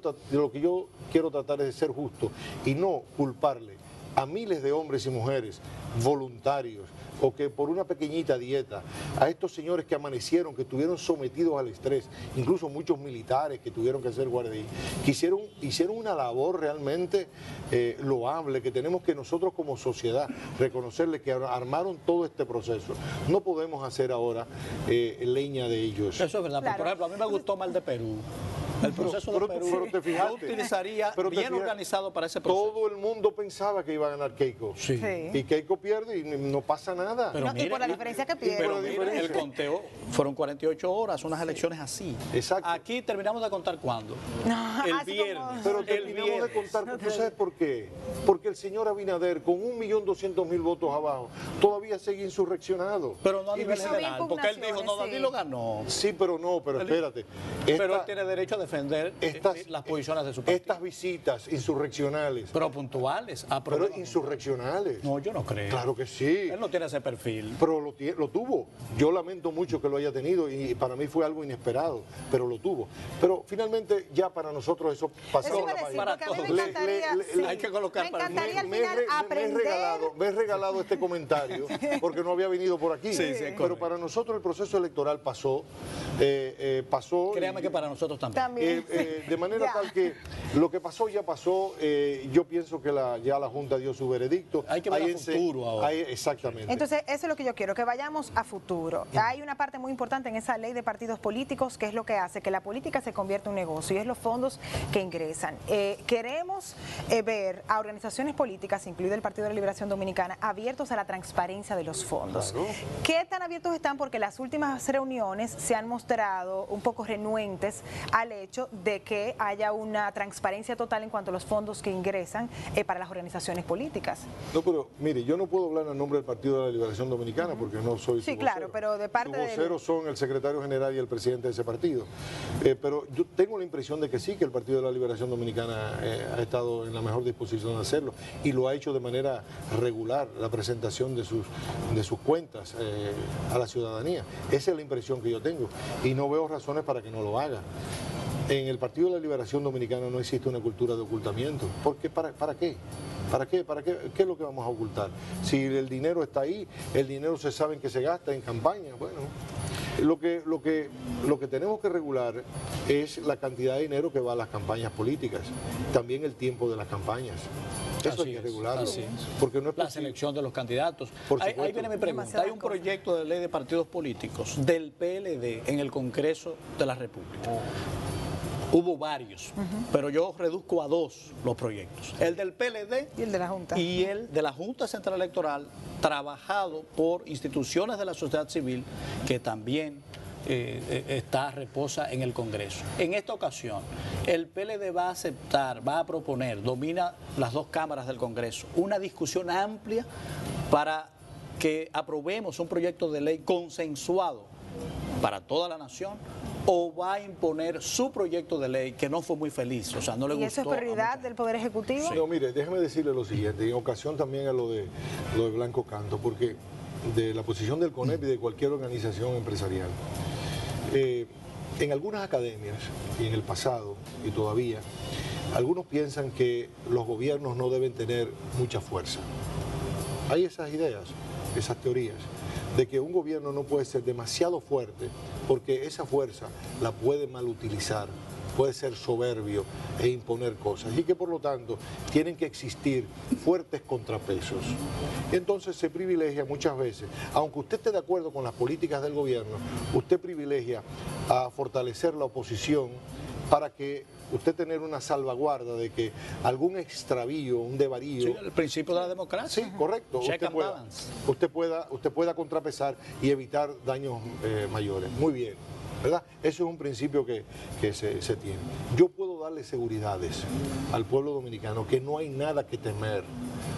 tratar es de ser justo y no culparle a miles de hombres y mujeres voluntarios o que por una pequeñita dieta, a estos señores que amanecieron, que estuvieron sometidos al estrés, incluso muchos militares que tuvieron que hacer guardia, que hicieron una labor realmente loable, que tenemos que nosotros como sociedad reconocerles que armaron todo este proceso. No podemos hacer ahora leña de ellos. Eso es verdad, claro. Por ejemplo, a mí me gustó más el de Perú. El proceso de Perú lo utilizaría bien organizado para ese proceso. Todo el mundo pensaba que iba a ganar Keiko. Sí. Y Keiko pierde y no pasa nada. Pero no, y por la diferencia que pierde. Pero mira, el conteo fueron 48 horas, unas elecciones así. Exacto. Aquí terminamos de contar ¿cuándo? El viernes. Pero terminamos de contar, ¿tú sabes por qué? Porque el señor Abinader, con 1.200.000 votos abajo, todavía sigue insurreccionado. Pero no a nivel general, porque él dijo, no, Danilo ganó. Sí, pero espérate. Pero él tiene derecho a defenderse. defender las posiciones de su partido. Estas visitas insurreccionales. Pero puntuales. Pero insurreccionales. No, yo no creo. Claro que sí. Él no tiene ese perfil. Pero lo tuvo. Yo lamento mucho que lo haya tenido y para mí fue algo inesperado, pero lo tuvo. Pero finalmente ya para nosotros eso pasó. Eso iba a decir, porque a mí me encantaría, hay que colocar me encantaría al final aprender. Me he regalado este comentario porque no había venido por aquí. Sí, pero para nosotros el proceso electoral pasó. Créame que para nosotros también. De manera tal que lo que pasó ya pasó. Yo pienso que ya la Junta dio su veredicto. Hay que ver el futuro ahora. Exactamente. Entonces, eso es lo que yo quiero, que vayamos a futuro. Hay una parte muy importante en esa ley de partidos políticos, que es lo que hace que la política se convierta en un negocio, y es los fondos que ingresan. Queremos ver a organizaciones políticas, incluido el Partido de la Liberación Dominicana, abiertos a la transparencia de los fondos. Claro. ¿Qué tan abiertos están? Porque las últimas reuniones se han mostrado un poco renuentes al hecho de que haya una transparencia total en cuanto a los fondos que ingresan para las organizaciones políticas. No, pero mire, yo no puedo hablar en nombre del Partido de la Liberación Dominicana porque no soy su vocero. Claro, pero de parte de... Sus voceros son el secretario general y el presidente de ese partido. Pero yo tengo la impresión de que sí, que el Partido de la Liberación Dominicana ha estado en la mejor disposición de hacerlo y lo ha hecho de manera regular, la presentación de sus cuentas a la ciudadanía. Esa es la impresión que yo tengo y no veo razones para que no lo haga. En el Partido de la Liberación Dominicana no existe una cultura de ocultamiento. ¿Por qué? ¿Para qué? ¿Para qué? ¿Qué es lo que vamos a ocultar? Si el dinero está ahí, el dinero se sabe que se gasta en campaña, bueno. Lo que tenemos que regular es la cantidad de dinero que va a las campañas políticas, también el tiempo de las campañas. Eso hay que regularlo. Porque no es la selección de los candidatos. Ahí viene mi pregunta. Demasiadas Hay un proyecto de ley de partidos políticos del PLD en el Congreso de la República. Hubo varios, pero yo reduzco a dos los proyectos. El del PLD y el de la Junta. Y el de la Junta Central Electoral, trabajado por instituciones de la sociedad civil, que también reposa en el Congreso. En esta ocasión, el PLD va a aceptar, va a proponer, domina las dos cámaras del Congreso, una discusión amplia para que aprobemos un proyecto de ley consensuado para toda la nación, o va a imponer su proyecto de ley que no fue muy feliz, o sea, no le gustó. ¿Y eso es prioridad del Poder Ejecutivo? Sí. No, mire, déjeme decirle lo siguiente, en ocasión también a lo de Blanco Canto, porque de la posición del CONEP y de cualquier organización empresarial, en algunas academias y en el pasado y todavía, algunos piensan que los gobiernos no deben tener mucha fuerza. Hay esas ideas, esas teorías, de que un gobierno no puede ser demasiado fuerte porque esa fuerza la puede mal utilizar, puede ser soberbio e imponer cosas y que por lo tanto tienen que existir fuertes contrapesos. Entonces se privilegia muchas veces, aunque usted esté de acuerdo con las políticas del gobierno, usted privilegia a fortalecer la oposición para que usted tener una salvaguarda de que algún extravío, un desvarío... Sí, el principio de la democracia. Sí, correcto. Usted pueda contrapesar y evitar daños mayores. Muy bien, ¿verdad? Eso es un principio que se tiene. Yo puedo darle seguridades al pueblo dominicano que no hay nada que temer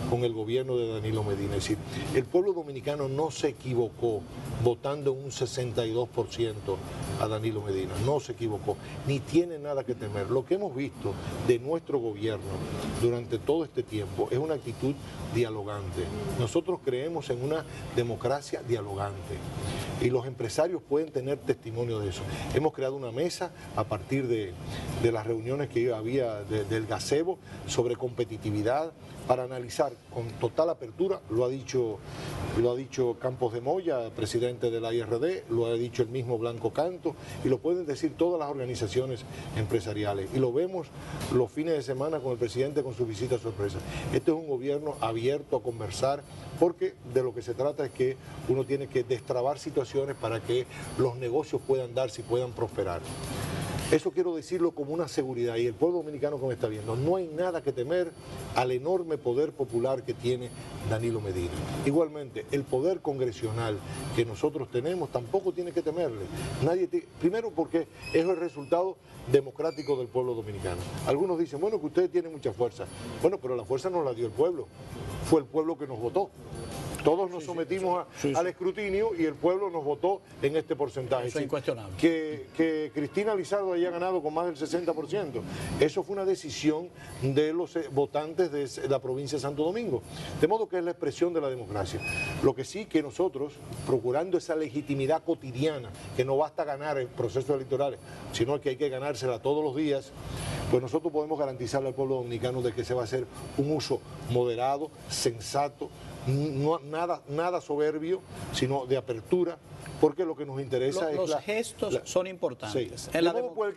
con el gobierno de Danilo Medina. Es decir, el pueblo dominicano no se equivocó votando un 62% a Danilo Medina, no se equivocó, ni tiene nada que temer. Lo que hemos visto de nuestro gobierno durante todo este tiempo es una actitud dialogante. Nosotros creemos en una democracia dialogante y los empresarios pueden tener testimonio de eso. Hemos creado una mesa a partir de las reuniones que había del gazebo sobre competitividad para analizar con total apertura, lo ha dicho Campos de Moya, presidente de la IRD, lo ha dicho el mismo Blanco Canto y lo pueden decir todas las organizaciones empresariales y lo vemos los fines de semana con el presidente con su visita sorpresa. Este es un gobierno abierto a conversar porque de lo que se trata es que uno tiene que destrabar situaciones para que los negocios puedan darse y puedan prosperar. Eso quiero decirlo como una seguridad y el pueblo dominicano que me está viendo, no hay nada que temer al enorme poder popular que tiene Danilo Medina. Igualmente, el poder congresional que nosotros tenemos tampoco tiene que temerle. Primero porque es el resultado democrático del pueblo dominicano. Algunos dicen, bueno, que ustedes tienen mucha fuerza. Bueno, pero la fuerza nos la dio el pueblo. Fue el pueblo que nos votó. Todos nos sometimos al escrutinio y el pueblo nos votó en este porcentaje. Eso es incuestionable. Que Cristina Lizardo haya ganado con más del 60%. Eso fue una decisión de los votantes de la provincia de Santo Domingo. De modo que es la expresión de la democracia. Lo que sí que nosotros, procurando esa legitimidad cotidiana, que no basta ganar en procesos electorales, sino que hay que ganársela todos los días, pues nosotros podemos garantizarle al pueblo dominicano de que se va a hacer un uso moderado, sensato, no, nada soberbio, sino de apertura, porque lo que nos interesa es los gestos son importantes. Sí.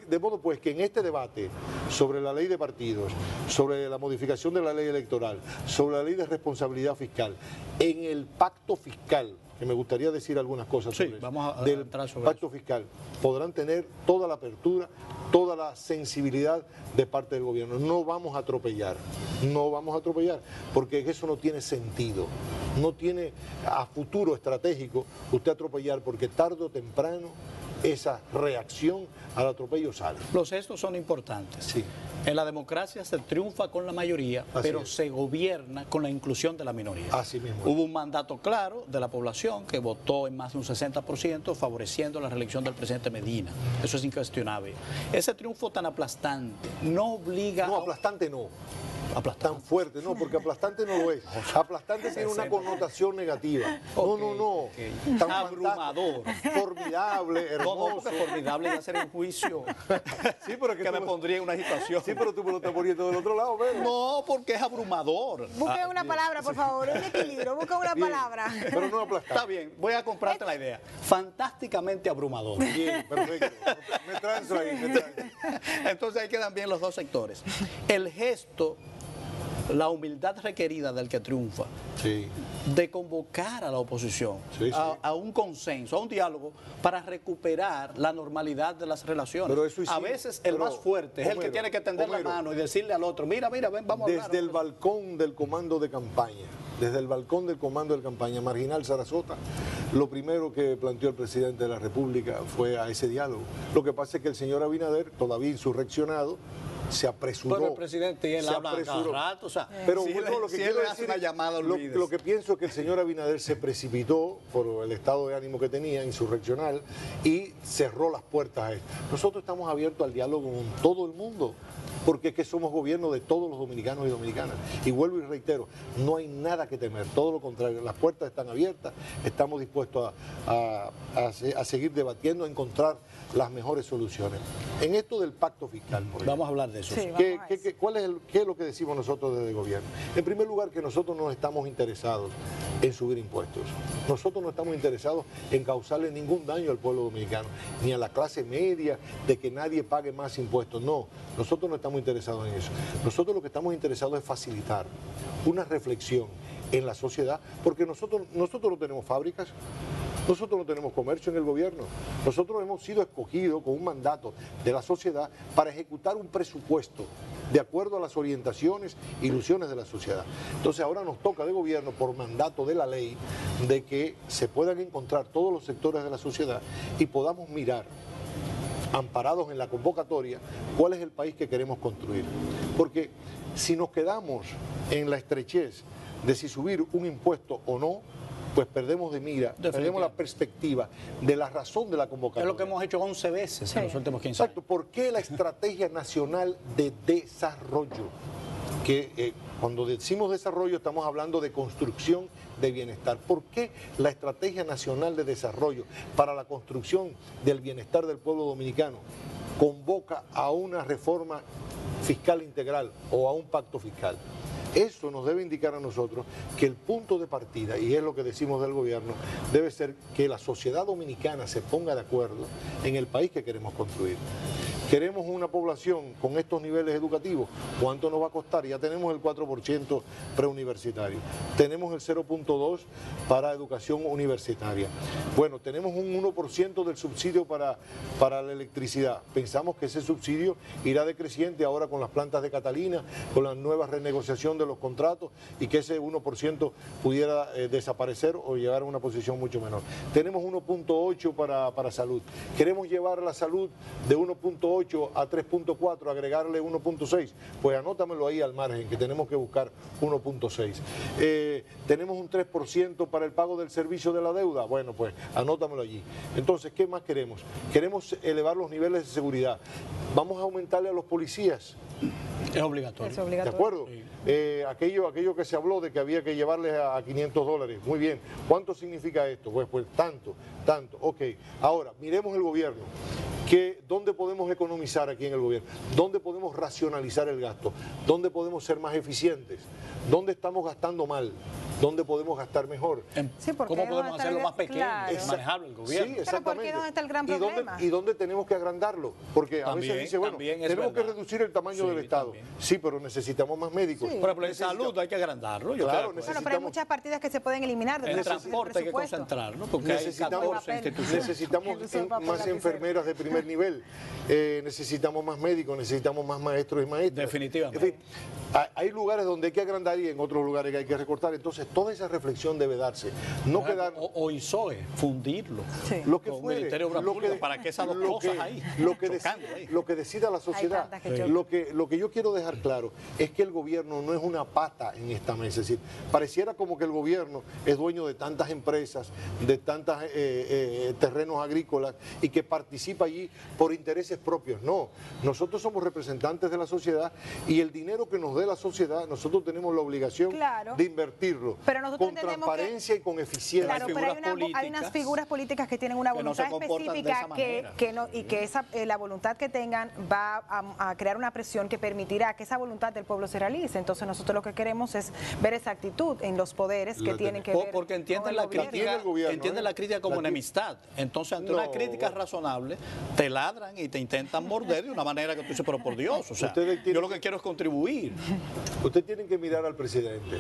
De modo pues que en este debate sobre la ley de partidos, sobre la modificación de la ley electoral, sobre la ley de responsabilidad fiscal, en el pacto fiscal, que me gustaría decir algunas cosas sobre vamos a del entrar sobre pacto fiscal, podrán tener toda la apertura, toda la sensibilidad de parte del gobierno. No vamos a atropellar, porque eso no tiene sentido, no tiene a futuro estratégico usted atropellar, porque tarde o temprano esa reacción al atropello sale. Los gestos son importantes. Sí. En la democracia se triunfa con la mayoría, pero se gobierna con la inclusión de la minoría. Así mismo. Hubo un mandato claro de la población que votó en más de un 60%, favoreciendo la reelección del presidente Medina. Eso es incuestionable. Ese triunfo tan aplastante no obliga... No, aplastante no. Aplastante. Tan fuerte, no, porque aplastante no lo es. Aplastante tiene una connotación negativa. No. Tan abrumador. Formidable, hermoso. No, porque formidable es hacer un juicio. Sí, pero que me pondría en una situación. Sí, pero tú me lo estás poniendo del otro lado, ¿ves? No, porque es abrumador. Busquen una palabra, por favor, un equilibrio, busquen una palabra. Pero no aplastante. Está bien, voy a comprarte la idea. Fantásticamente abrumador. Bien, perfecto. Me transo ahí, Entonces ahí quedan bien los dos sectores. El gesto, la humildad requerida del que triunfa, de convocar a la oposición a un consenso, a un diálogo para recuperar la normalidad de las relaciones. Pero eso a veces el más fuerte es el que tiene que tender la mano y decirle al otro, mira, ven, vamos a hablar. Desde el balcón del comando de campaña, Marginal Sarasota, lo primero que planteó el presidente de la República fue a ese diálogo. Lo que pasa es que el señor Abinader, todavía insurreccionado, se apresuró. Pero el presidente y él hablan cada rato, o sea, pero si bueno, lo que quiero decir, lo que pienso es que el señor Abinader se precipitó por el estado de ánimo que tenía, insurreccional, y cerró las puertas a esto. Nosotros estamos abiertos al diálogo con todo el mundo, porque es que somos gobierno de todos los dominicanos y dominicanas. Y vuelvo y reitero, no hay nada que temer, todo lo contrario, las puertas están abiertas, estamos dispuestos a seguir debatiendo, a encontrar las mejores soluciones. En esto del pacto fiscal, por ejemplo, Vamos a hablar de eso. Sí, ¿Qué es lo que decimos nosotros desde el gobierno? En primer lugar, que nosotros no estamos interesados en subir impuestos. Nosotros no estamos interesados en causarle ningún daño al pueblo dominicano, ni a la clase media, de que nadie pague más impuestos. No, nosotros no estamos interesados en eso. Nosotros lo que estamos interesados es facilitar una reflexión en la sociedad, porque nosotros no tenemos fábricas, nosotros no tenemos comercio en el gobierno, nosotros hemos sido escogidos con un mandato de la sociedad para ejecutar un presupuesto de acuerdo a las orientaciones e ilusiones de la sociedad. Entonces ahora nos toca de gobierno, por mandato de la ley, de que se puedan encontrar todos los sectores de la sociedad y podamos mirar, amparados en la convocatoria, cuál es el país que queremos construir. Porque si nos quedamos en la estrechez de si subir un impuesto o no, pues perdemos de mira, perdemos la perspectiva de la razón de la convocatoria. Es lo que hemos hecho 11 veces en los últimos 15 años. Exacto, ¿por qué la Estrategia Nacional de Desarrollo? Que cuando decimos desarrollo estamos hablando de construcción de bienestar. ¿Por qué la Estrategia Nacional de Desarrollo para la construcción del bienestar del pueblo dominicano convoca a una reforma fiscal integral o a un pacto fiscal? Eso nos debe indicar a nosotros que el punto de partida, y es lo que decimos del gobierno, debe ser que la sociedad dominicana se ponga de acuerdo en el país que queremos construir. Queremos una población con estos niveles educativos, ¿cuánto nos va a costar? Ya tenemos el 4% preuniversitario, tenemos el 0.2% para educación universitaria. Bueno, tenemos un 1% del subsidio para la electricidad. Pensamos que ese subsidio irá decreciente ahora con las plantas de Catalina, con la nueva renegociación de los contratos, y que ese 1% pudiera desaparecer o llegar a una posición mucho menor. Tenemos 1.8% para salud. Queremos llevar la salud de 1.8 a 3.4, agregarle 1.6, pues anótamelo ahí al margen, que tenemos que buscar 1.6. tenemos un 3% para el pago del servicio de la deuda. Bueno, pues anótamelo allí. Entonces, ¿qué más queremos? Queremos elevar los niveles de seguridad. Vamos a aumentarle a los policías. Es obligatorio. Es obligatorio. ¿De acuerdo? Sí. Aquello que se habló de que había que llevarles a $500. Muy bien. ¿Cuánto significa esto? Pues tanto. Ok. Ahora, miremos el gobierno. ¿Dónde podemos economizar aquí en el gobierno? ¿Dónde podemos racionalizar el gasto? ¿Dónde podemos ser más eficientes? ¿Dónde estamos gastando mal? ¿Dónde podemos gastar mejor? Sí, porque ¿Cómo podemos no hacerlo está- más pequeño, claro. manejable el gobierno? Sí, Pero exactamente. ¿por qué no está el gran problema? ¿Y dónde tenemos que agrandarlo? Porque a También- veces dice, bueno, también es tenemos que verdad. reducir el tamaño Sí, del Estado. también. Sí, pero necesitamos más médicos. Sí. Por ejemplo, en salud hay que agrandarlo. Yo Claro, estoy de acuerdo. Bueno, pero hay necesitamos- muchas partidas que se pueden eliminar del En el presupuesto. transporte hay que concentrarlo, porque hay Necesitamos- 14 instituciones. Necesitamos El uso de papel más lapicero. enfermeras de primer nivel, necesitamos más médicos, necesitamos más maestros y maestras. Definitivamente. En fin, hay lugares donde hay que agrandar y en otros lugares que hay que recortar. Entonces, toda esa reflexión debe darse. No Por ejemplo, quedar... o INSOE, fundirlo. Sí. Lo que Con fuere, Ministerio de Obras lo Públicas, que- para que esas dos lo cosas que- ahí, lo que, chocando ahí. lo que decida la sociedad. tantas que chocan. Lo que yo quiero dejar claro es que el gobierno no es una pata en esta mesa. Es decir, pareciera como que el gobierno es dueño de tantas empresas, de tantos terrenos agrícolas y que participa allí por intereses propios. No, nosotros somos representantes de la sociedad y el dinero que nos dé la sociedad, nosotros tenemos la obligación Claro. de invertirlo Pero nosotros con entendemos transparencia y con eficiencia. Claro, pero figuras hay unas políticas figuras políticas que tienen una que no se voluntad comportan de específica esa manera. que no, y que la voluntad que tengan va a crear una presión que permitirá que esa voluntad del pueblo se realice. Entonces nosotros lo que queremos es ver esa actitud en los poderes que Lo tienen que tenemos. ver Porque con entienden el la gobierno. tiene crítica, el gobierno, entienden ¿eh? la crítica como La ti- enemistad. Entonces, ante No, una crítica bueno. razonable, te ladran y te intentan morder de una manera que tú dices, pero por Dios, o sea, Ustedes tienen yo lo que quiero es contribuir. Ustedes tienen que mirar al presidente.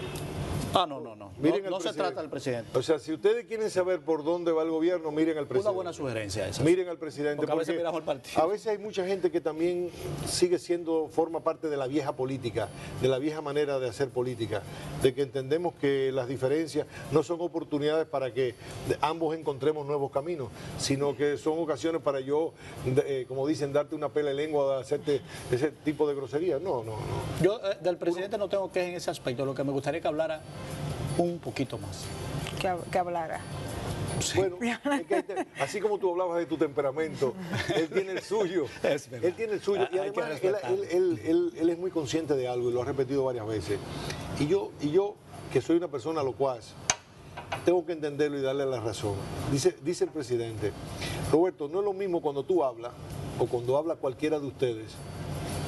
No Miren al no se presidente. trata del presidente. O sea, si ustedes quieren saber por dónde va el gobierno, miren al presidente. Una buena sugerencia esa. Miren al presidente. Porque a veces miramos el partido. A veces hay mucha gente que también forma parte de la vieja política, de la vieja manera de hacer política, de que entendemos que las diferencias no son oportunidades para que ambos encontremos nuevos caminos, sino que son ocasiones para yo, como dicen, darte una pela de lengua, hacerte ese tipo de grosería. No. Yo del presidente no tengo que en ese aspecto, lo que me gustaría que hablara un poquito más. Que hablara. Bueno, es que así como tú hablabas de tu temperamento, él tiene el suyo. Es verdad. Él tiene el suyo. Y Hay que además, respetarlo. él es muy consciente de algo y lo ha repetido varias veces. Y yo que soy una persona locuaz, tengo que entenderlo y darle la razón. Dice el presidente, Roberto, no es lo mismo cuando tú hablas o cuando habla cualquiera de ustedes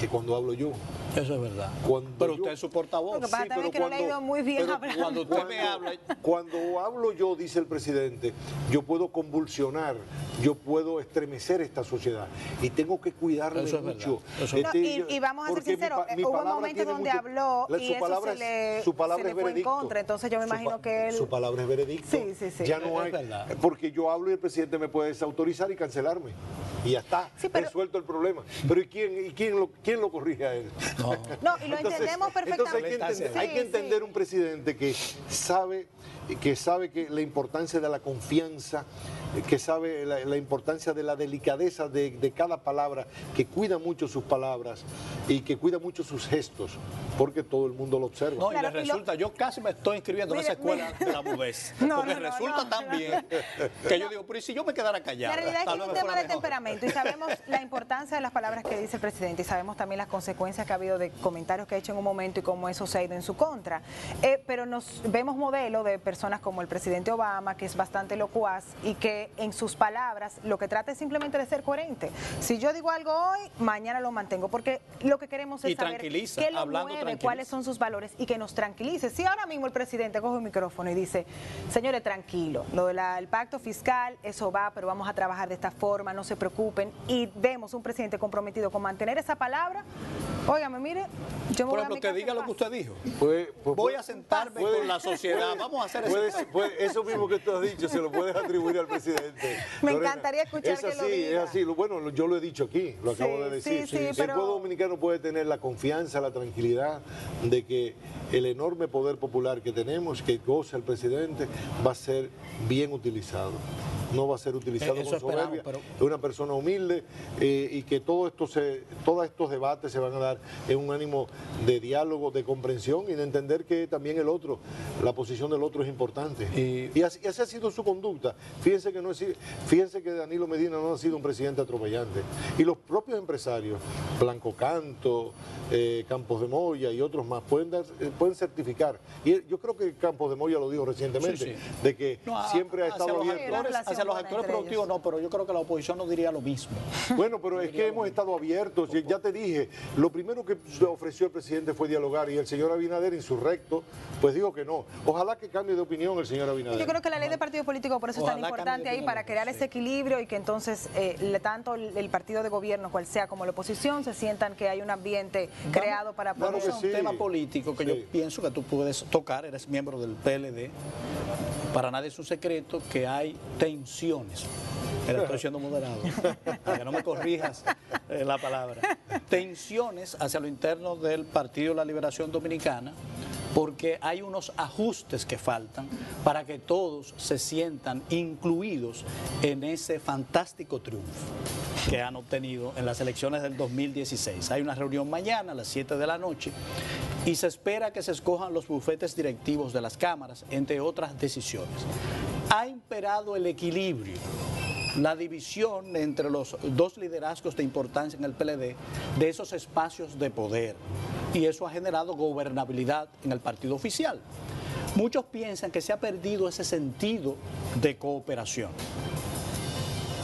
que cuando hablo yo. Eso es verdad. Cuando Pero yo- usted es su portavoz. Lo que pasa Sí, también pero que no le ha ido muy bien pero hablando. Cuando usted me habla, Cuando hablo yo, dice el presidente, yo puedo convulsionar, yo puedo estremecer esta sociedad y tengo que cuidarme Eso es verdad, mucho. eso es No, y vamos a ser porque sinceros, mi hubo palabra momentos tiene donde mucho- habló y su eso palabra se le, su palabra se le es fue en veredicto. contra. Entonces yo me imagino que él... Su palabra es veredicto. Sí. Ya no Es hay, verdad. porque yo hablo y el presidente me puede desautorizar y cancelarme. Y ya está, Sí, pero- resuelto el problema. Pero quién lo corrige a él? no. No, y lo entendemos perfectamente. Entonces hay que entender un presidente que sabe que la importancia de la confianza, que sabe la importancia de la delicadeza de cada palabra, que cuida mucho sus palabras y que cuida mucho sus gestos, porque todo el mundo lo observa. No, Claro, y le y lo- resulta, yo casi me estoy inscribiendo en Mire, esa escuela mire. de la mudez. No, porque no, no, resulta no. tan bien que yo digo, pero ¿y si yo me quedara callado? La realidad es que Tal es vez un me tema fuera de mejor. temperamento y sabemos la importancia de las palabras que dice el presidente y sabemos también las consecuencias que ha habido de comentarios que ha hecho en un momento y cómo eso se ha ido en su contra. Pero nos vemos modelo de personas como el presidente Obama, que es bastante locuaz y que en sus palabras lo que trata es simplemente de ser coherente. Si yo digo algo hoy, mañana lo mantengo, porque lo que queremos es Y saber tranquiliza, qué lo hablando mueve, tranquiliza. cuáles son sus valores y que nos tranquilice. Si ahora mismo el presidente coge un micrófono y dice, señores, tranquilo, lo del pacto fiscal, eso va, pero vamos a trabajar de esta forma, no se preocupen, y vemos un presidente comprometido con mantener esa palabra, óigame, mire, yo me Por voy a ejemplo, mi que casa diga en lo que paz. usted dijo. Pues, Voy a sentarme puede- con la sociedad, vamos a hacer eso. Eso mismo que tú has dicho, se lo puedes atribuir al presidente. Me Lorena, encantaría escuchar es que lo así, diga. Es así, bueno, yo lo he dicho aquí, lo Sí, acabo de decir. sí, El pero- pueblo dominicano puede tener la confianza, la tranquilidad de que el enorme poder popular que tenemos, que goza el presidente, va a ser bien utilizado. no va a ser utilizado Eso con soberbia, esperamos, es una persona humilde y que todos estos debates se van a dar en un ánimo de diálogo, de comprensión y de entender que también el otro, la posición del otro es importante. Y así ha sido su conducta. Fíjense que Danilo Medina no ha sido un presidente atropellante. Y los propios empresarios, Blanco Canto, Campos de Moya y otros más, pueden certificar. Y yo creo que Campos de Moya lo dijo recientemente, de que siempre ha estado abierto. Hacia los actores productivos no, pero yo creo que la oposición no diría lo mismo. Bueno, pero es que hemos estado abiertos. Ya te dije, lo primero que ofreció el presidente fue dialogar y el señor Abinader, insurrecto, pues dijo que no. Ojalá que cambie de opinión el señor Abinader. Yo creo que la ley de partidos políticos por eso es tan importante ahí, para crear ese equilibrio y que entonces tanto el partido de gobierno, cual sea, como la oposición, se sientan que hay un ambiente creado para poder... Vamos a un tema político que yo pienso que tú puedes tocar, eres miembro del PLD. Para nadie es un secreto que hay tensiones. Estoy siendo moderado, para que no me corrijas la palabra. Tensiones hacia lo interno del Partido de la Liberación Dominicana, porque hay unos ajustes que faltan para que todos se sientan incluidos en ese fantástico triunfo que han obtenido en las elecciones del 2016. Hay una reunión mañana a las 7 de la noche y se espera que se escojan los bufetes directivos de las cámaras, entre otras decisiones. Ha imperado el equilibrio, la división entre los dos liderazgos de importancia en el PLD de esos espacios de poder, y eso ha generado gobernabilidad en el partido oficial. Muchos piensan que se ha perdido ese sentido de cooperación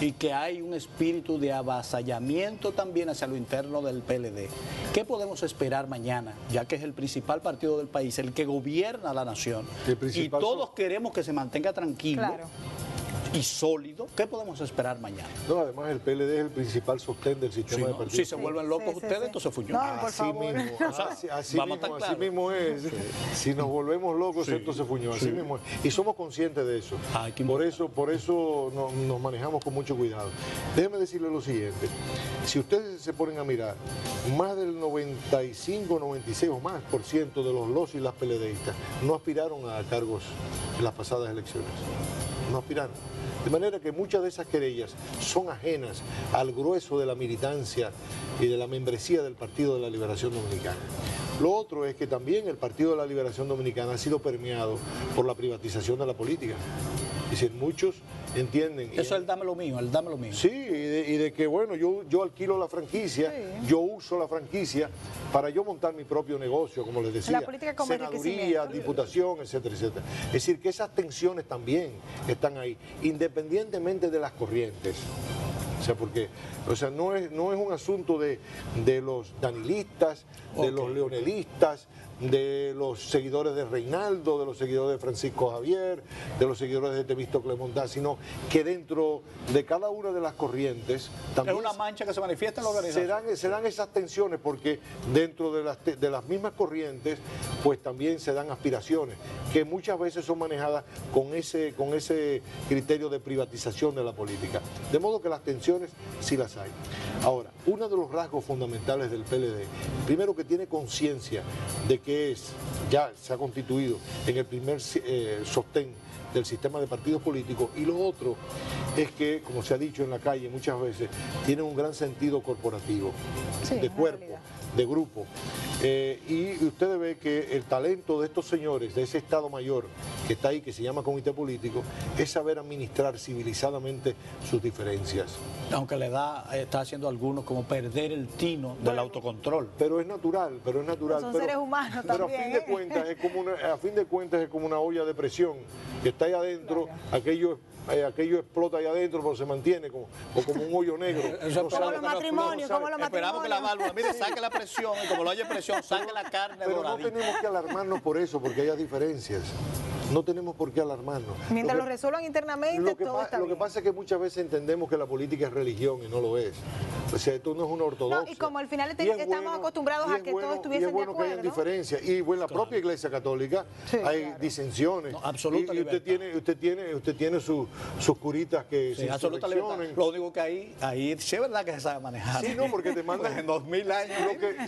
y que hay un espíritu de avasallamiento también hacia lo interno del PLD. ¿Qué podemos esperar mañana, ya que es el principal partido del país, el que gobierna la nación, y todos queremos que se mantenga tranquilo? Claro. Y sólido? ¿Qué podemos esperar mañana? No, además el PLD es el principal sostén del sistema de partidos. Si se vuelven locos ustedes, entonces fuñó. No, por favor. Así mismo es. Si nos volvemos locos, entonces fuñó. Así mismo es. Y somos conscientes de eso. Por eso nos manejamos con mucho cuidado. Déjeme decirle lo siguiente. Si ustedes se ponen a mirar, más del 95, 96 o más por ciento de los y las PLDistas no aspiraron a cargos en las pasadas elecciones. No aspiraron. De manera que muchas de esas querellas son ajenas al grueso de la militancia y de la membresía del Partido de la Liberación Dominicana. Lo otro es que también el Partido de la Liberación Dominicana ha sido permeado por la privatización de la política. Es decir, muchos entienden... Eso es el dame lo mío, el dame lo mío. Sí, y de que, bueno, yo alquilo la franquicia, yo uso la franquicia para yo montar mi propio negocio, como les decía. La política como senaduría, diputación, etcétera, etcétera. Es decir, que esas tensiones también están ahí, independientemente de las corrientes. O sea, no es un asunto de los danilistas, de los leonelistas, de los seguidores de Reinaldo, de los seguidores de Francisco Javier, de los seguidores de Temístocle Montá, sino que dentro de cada una de las corrientes también... Es una mancha que se manifiesta en la organización. Se dan esas tensiones porque dentro de las mismas corrientes pues también se dan aspiraciones que muchas veces son manejadas con ese criterio de privatización de la política. De modo que las tensiones sí las hay. Ahora, uno de los rasgos fundamentales del PLD, primero que tiene conciencia de que ya se ha constituido en el primer sostén del sistema de partidos políticos, y lo otro es que, como se ha dicho en la calle muchas veces, tiene un gran sentido corporativo, de cuerpo, de grupo. Y usted ve que el talento de estos señores, de ese Estado Mayor que está ahí, que se llama Comité Político, es saber administrar civilizadamente sus diferencias. Aunque le está haciendo a algunos como perder el tino del autocontrol. Pero es natural, Son seres humanos pero también. a fin de cuentas es como una olla de presión que está ahí adentro, aquello explota ahí adentro, pero se mantiene como un hoyo negro. Como los matrimonios, Esperamos que la válvula, mire, saque la presión, y como lo haya presión, saque la carne. Pero no tenemos que alarmarnos por eso, porque haya diferencias. No tenemos por qué alarmarnos. Mientras lo resuelvan internamente, todo está bien. Lo que pasa es que muchas veces entendemos que la política es religión y no lo es. O sea, esto no es una ortodoxia. No, y como al final estamos acostumbrados a que todos estuviesen de acuerdo. Y es bueno que hayan diferencias. Y en la propia Iglesia Católica hay disensiones. No, absoluta y usted tiene sus curitas que se insurreccionen. Lo único que ahí sí es verdad que se sabe manejar. Sí, no, porque te mandan... Pues en 2000 años.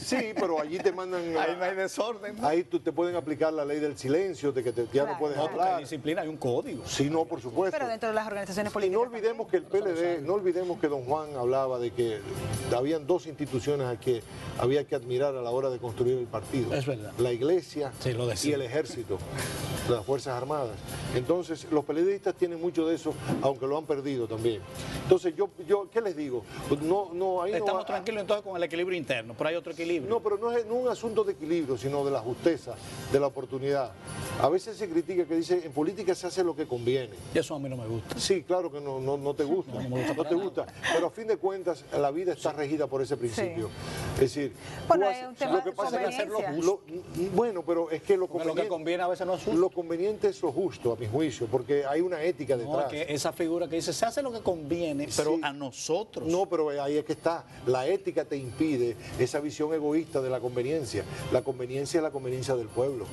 Sí, pero allí te mandan... Ahí no hay desorden, ¿no? Ahí te pueden aplicar la ley del silencio, de que ya no puedes ejemplar. No, porque hay disciplina, hay un código. Sí, no, por supuesto. Pero dentro de las organizaciones Y políticas. no olvidemos que el PLD, no olvidemos que don Juan hablaba de que habían dos instituciones a que había que admirar a la hora de construir el partido. Es verdad. La iglesia Sí, lo decía. y el ejército, las Fuerzas Armadas. Entonces, los PLDistas tienen mucho de eso, aunque lo han perdido también. Entonces, yo ¿qué les digo? Pues ahí Estamos no, tranquilos entonces con el equilibrio interno, pero hay otro equilibrio. no, pero no es un asunto de equilibrio, sino de la justeza, de la oportunidad. A veces se critica que dice, en política se hace lo que conviene. Y eso a mí no me gusta. Sí, claro que no te gusta, No me gusta no para te nada. gusta, pero a fin de cuentas la vida está regida por ese principio. Es decir, Bueno, tú es haces- un tema lo que de pasa es que conveniencia. bueno, pero es que lo Porque lo que conveniente, conviene a veces no es justo. lo conveniente es lo justo, a mi juicio, porque hay una ética No, detrás. es que esa figura que dice, se hace lo que conviene, pero Sí. a nosotros. No, pero ahí es que está. La ética te impide esa visión egoísta de la conveniencia. La conveniencia es la conveniencia del pueblo.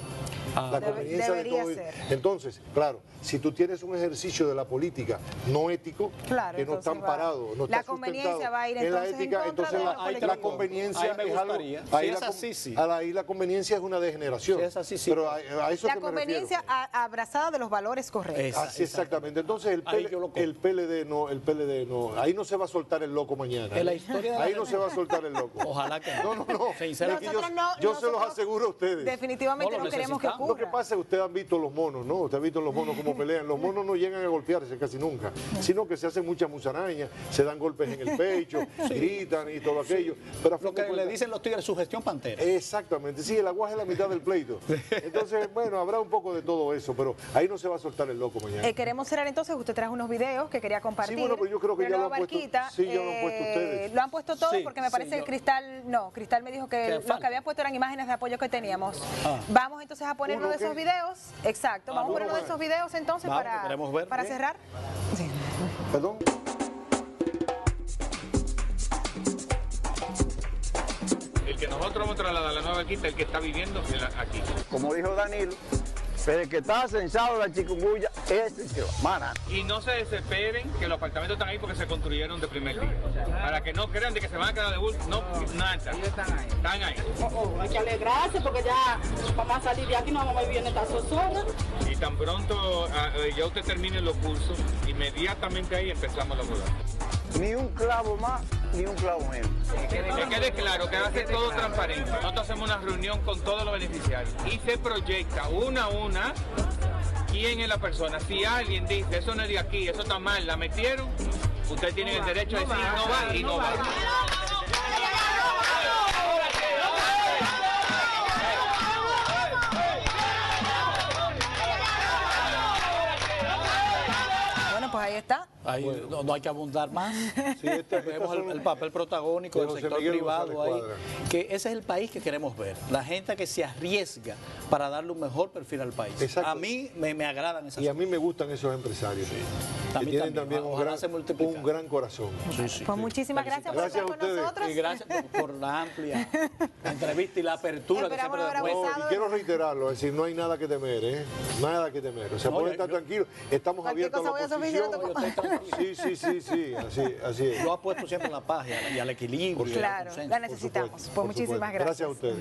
La conveniencia de debería todo. ser. Entonces, claro, si tú tienes un ejercicio de la política no ético, Claro, que no está entonces va- amparado, no la está conveniencia sustentado va a ir en la entonces en ética, contra entonces de la, lo la colectivo. conveniencia Ahí me es algo. gustaría. Ahí Si la es así, sí. Ahí la conveniencia es una degeneración. Si es así, sí. Pero a eso La que me refiero. conveniencia abrazada de los valores correctos. Así exactamente. Entonces Ahí yo lo compro. el PLD no, ahí no se va a soltar el loco mañana. En la historia de la ahí no se va a soltar el loco. Ojalá que no. No. Sinceramente. Es que Nosotros no- yo se los nosotros aseguro a ustedes. Definitivamente No, no, lo queremos que necesitamos. Lo que ocurra. pasa es que ustedes han visto los monos, ¿no? Ustedes han visto los monos cómo pelean. Los monos no llegan a golpearse casi nunca, sino que se hacen muchas musarañas, se dan golpes en el pecho, gritan y todo aquello. Pero a fin Lo que de le cuentas- dicen los tigres, su gestión pantera. Exactamente, sí, el aguaje es la mitad del pleito. Entonces, bueno, habrá un poco de todo eso, pero ahí no se va a soltar el loco mañana. Queremos cerrar entonces, usted trajo unos videos que quería compartir. Sí, bueno, pero yo creo que de ya Nueva lo han puesto- Barquita. sí, ya lo han puesto ustedes. Lo han puesto todo Sí, porque me sí, parece que yo- Cristal me dijo que Que los falta. que habían puesto eran imágenes de apoyo que teníamos. Ah. Vamos entonces a poner uno Uno de esos que- videos. Exacto, vamos a poner uno uno de más. esos videos entonces Vamos, que queremos ver. para Bien. cerrar. Sí. Perdón. El que nosotros vamos a trasladar a la Nueva Barquita, el que está viviendo aquí. Como dijo Danilo, pero el que está censado la chikungunya es el que va. Mana. Y no se desesperen que los apartamentos están ahí porque se construyeron de primer día. Para que no crean de que se van a quedar de bulto. No, nada. Están ahí. Hay que alegrarse porque ya vamos a salir de aquí, no vamos a vivir en esta zozobra. Y tan pronto ya usted termine los cursos, inmediatamente ahí empezamos la mudanza. Ni un clavo más, ni un clavo menos. Que quede claro que va a ser todo transparente. Nosotros hacemos una reunión con todos los beneficiarios y se proyecta una a una quién es la persona. Si alguien dice, eso no es de aquí, eso está mal, la metieron, usted tiene el derecho a decir no va y no va. Bueno, pues ahí está. Ahí no hay que abundar más. Sí, estas Vemos son- el papel protagónico de del José sector Miguel privado González ahí. Cuadra. Que ese es el país que queremos ver. La gente que se arriesga para darle un mejor perfil al país. Exacto. A mí me agradan esas Y a mí me gustan esos empresarios. A Que mí tienen también. también Ojalá se multipliquen. un gran corazón. Pues muchísimas gracias por Gracias estar a con ustedes. nosotros. Y gracias por la amplia entrevista y la apertura que Esperamos siempre haber demuestra. abusado. Y quiero reiterarlo, es decir, no hay nada que temer, ¿eh? Nada que temer. O sea, No, pueden yo- estar tranquilos. Estamos Cualquier abiertos a la cosa voy a su oposición. oficina, Yo estoy tranquilo. Sí, así es. Lo ha puesto siempre en la paz y al equilibrio. y al Claro, consenso. la necesitamos. Por Pues muchísimas supuesto. gracias. Gracias a ustedes.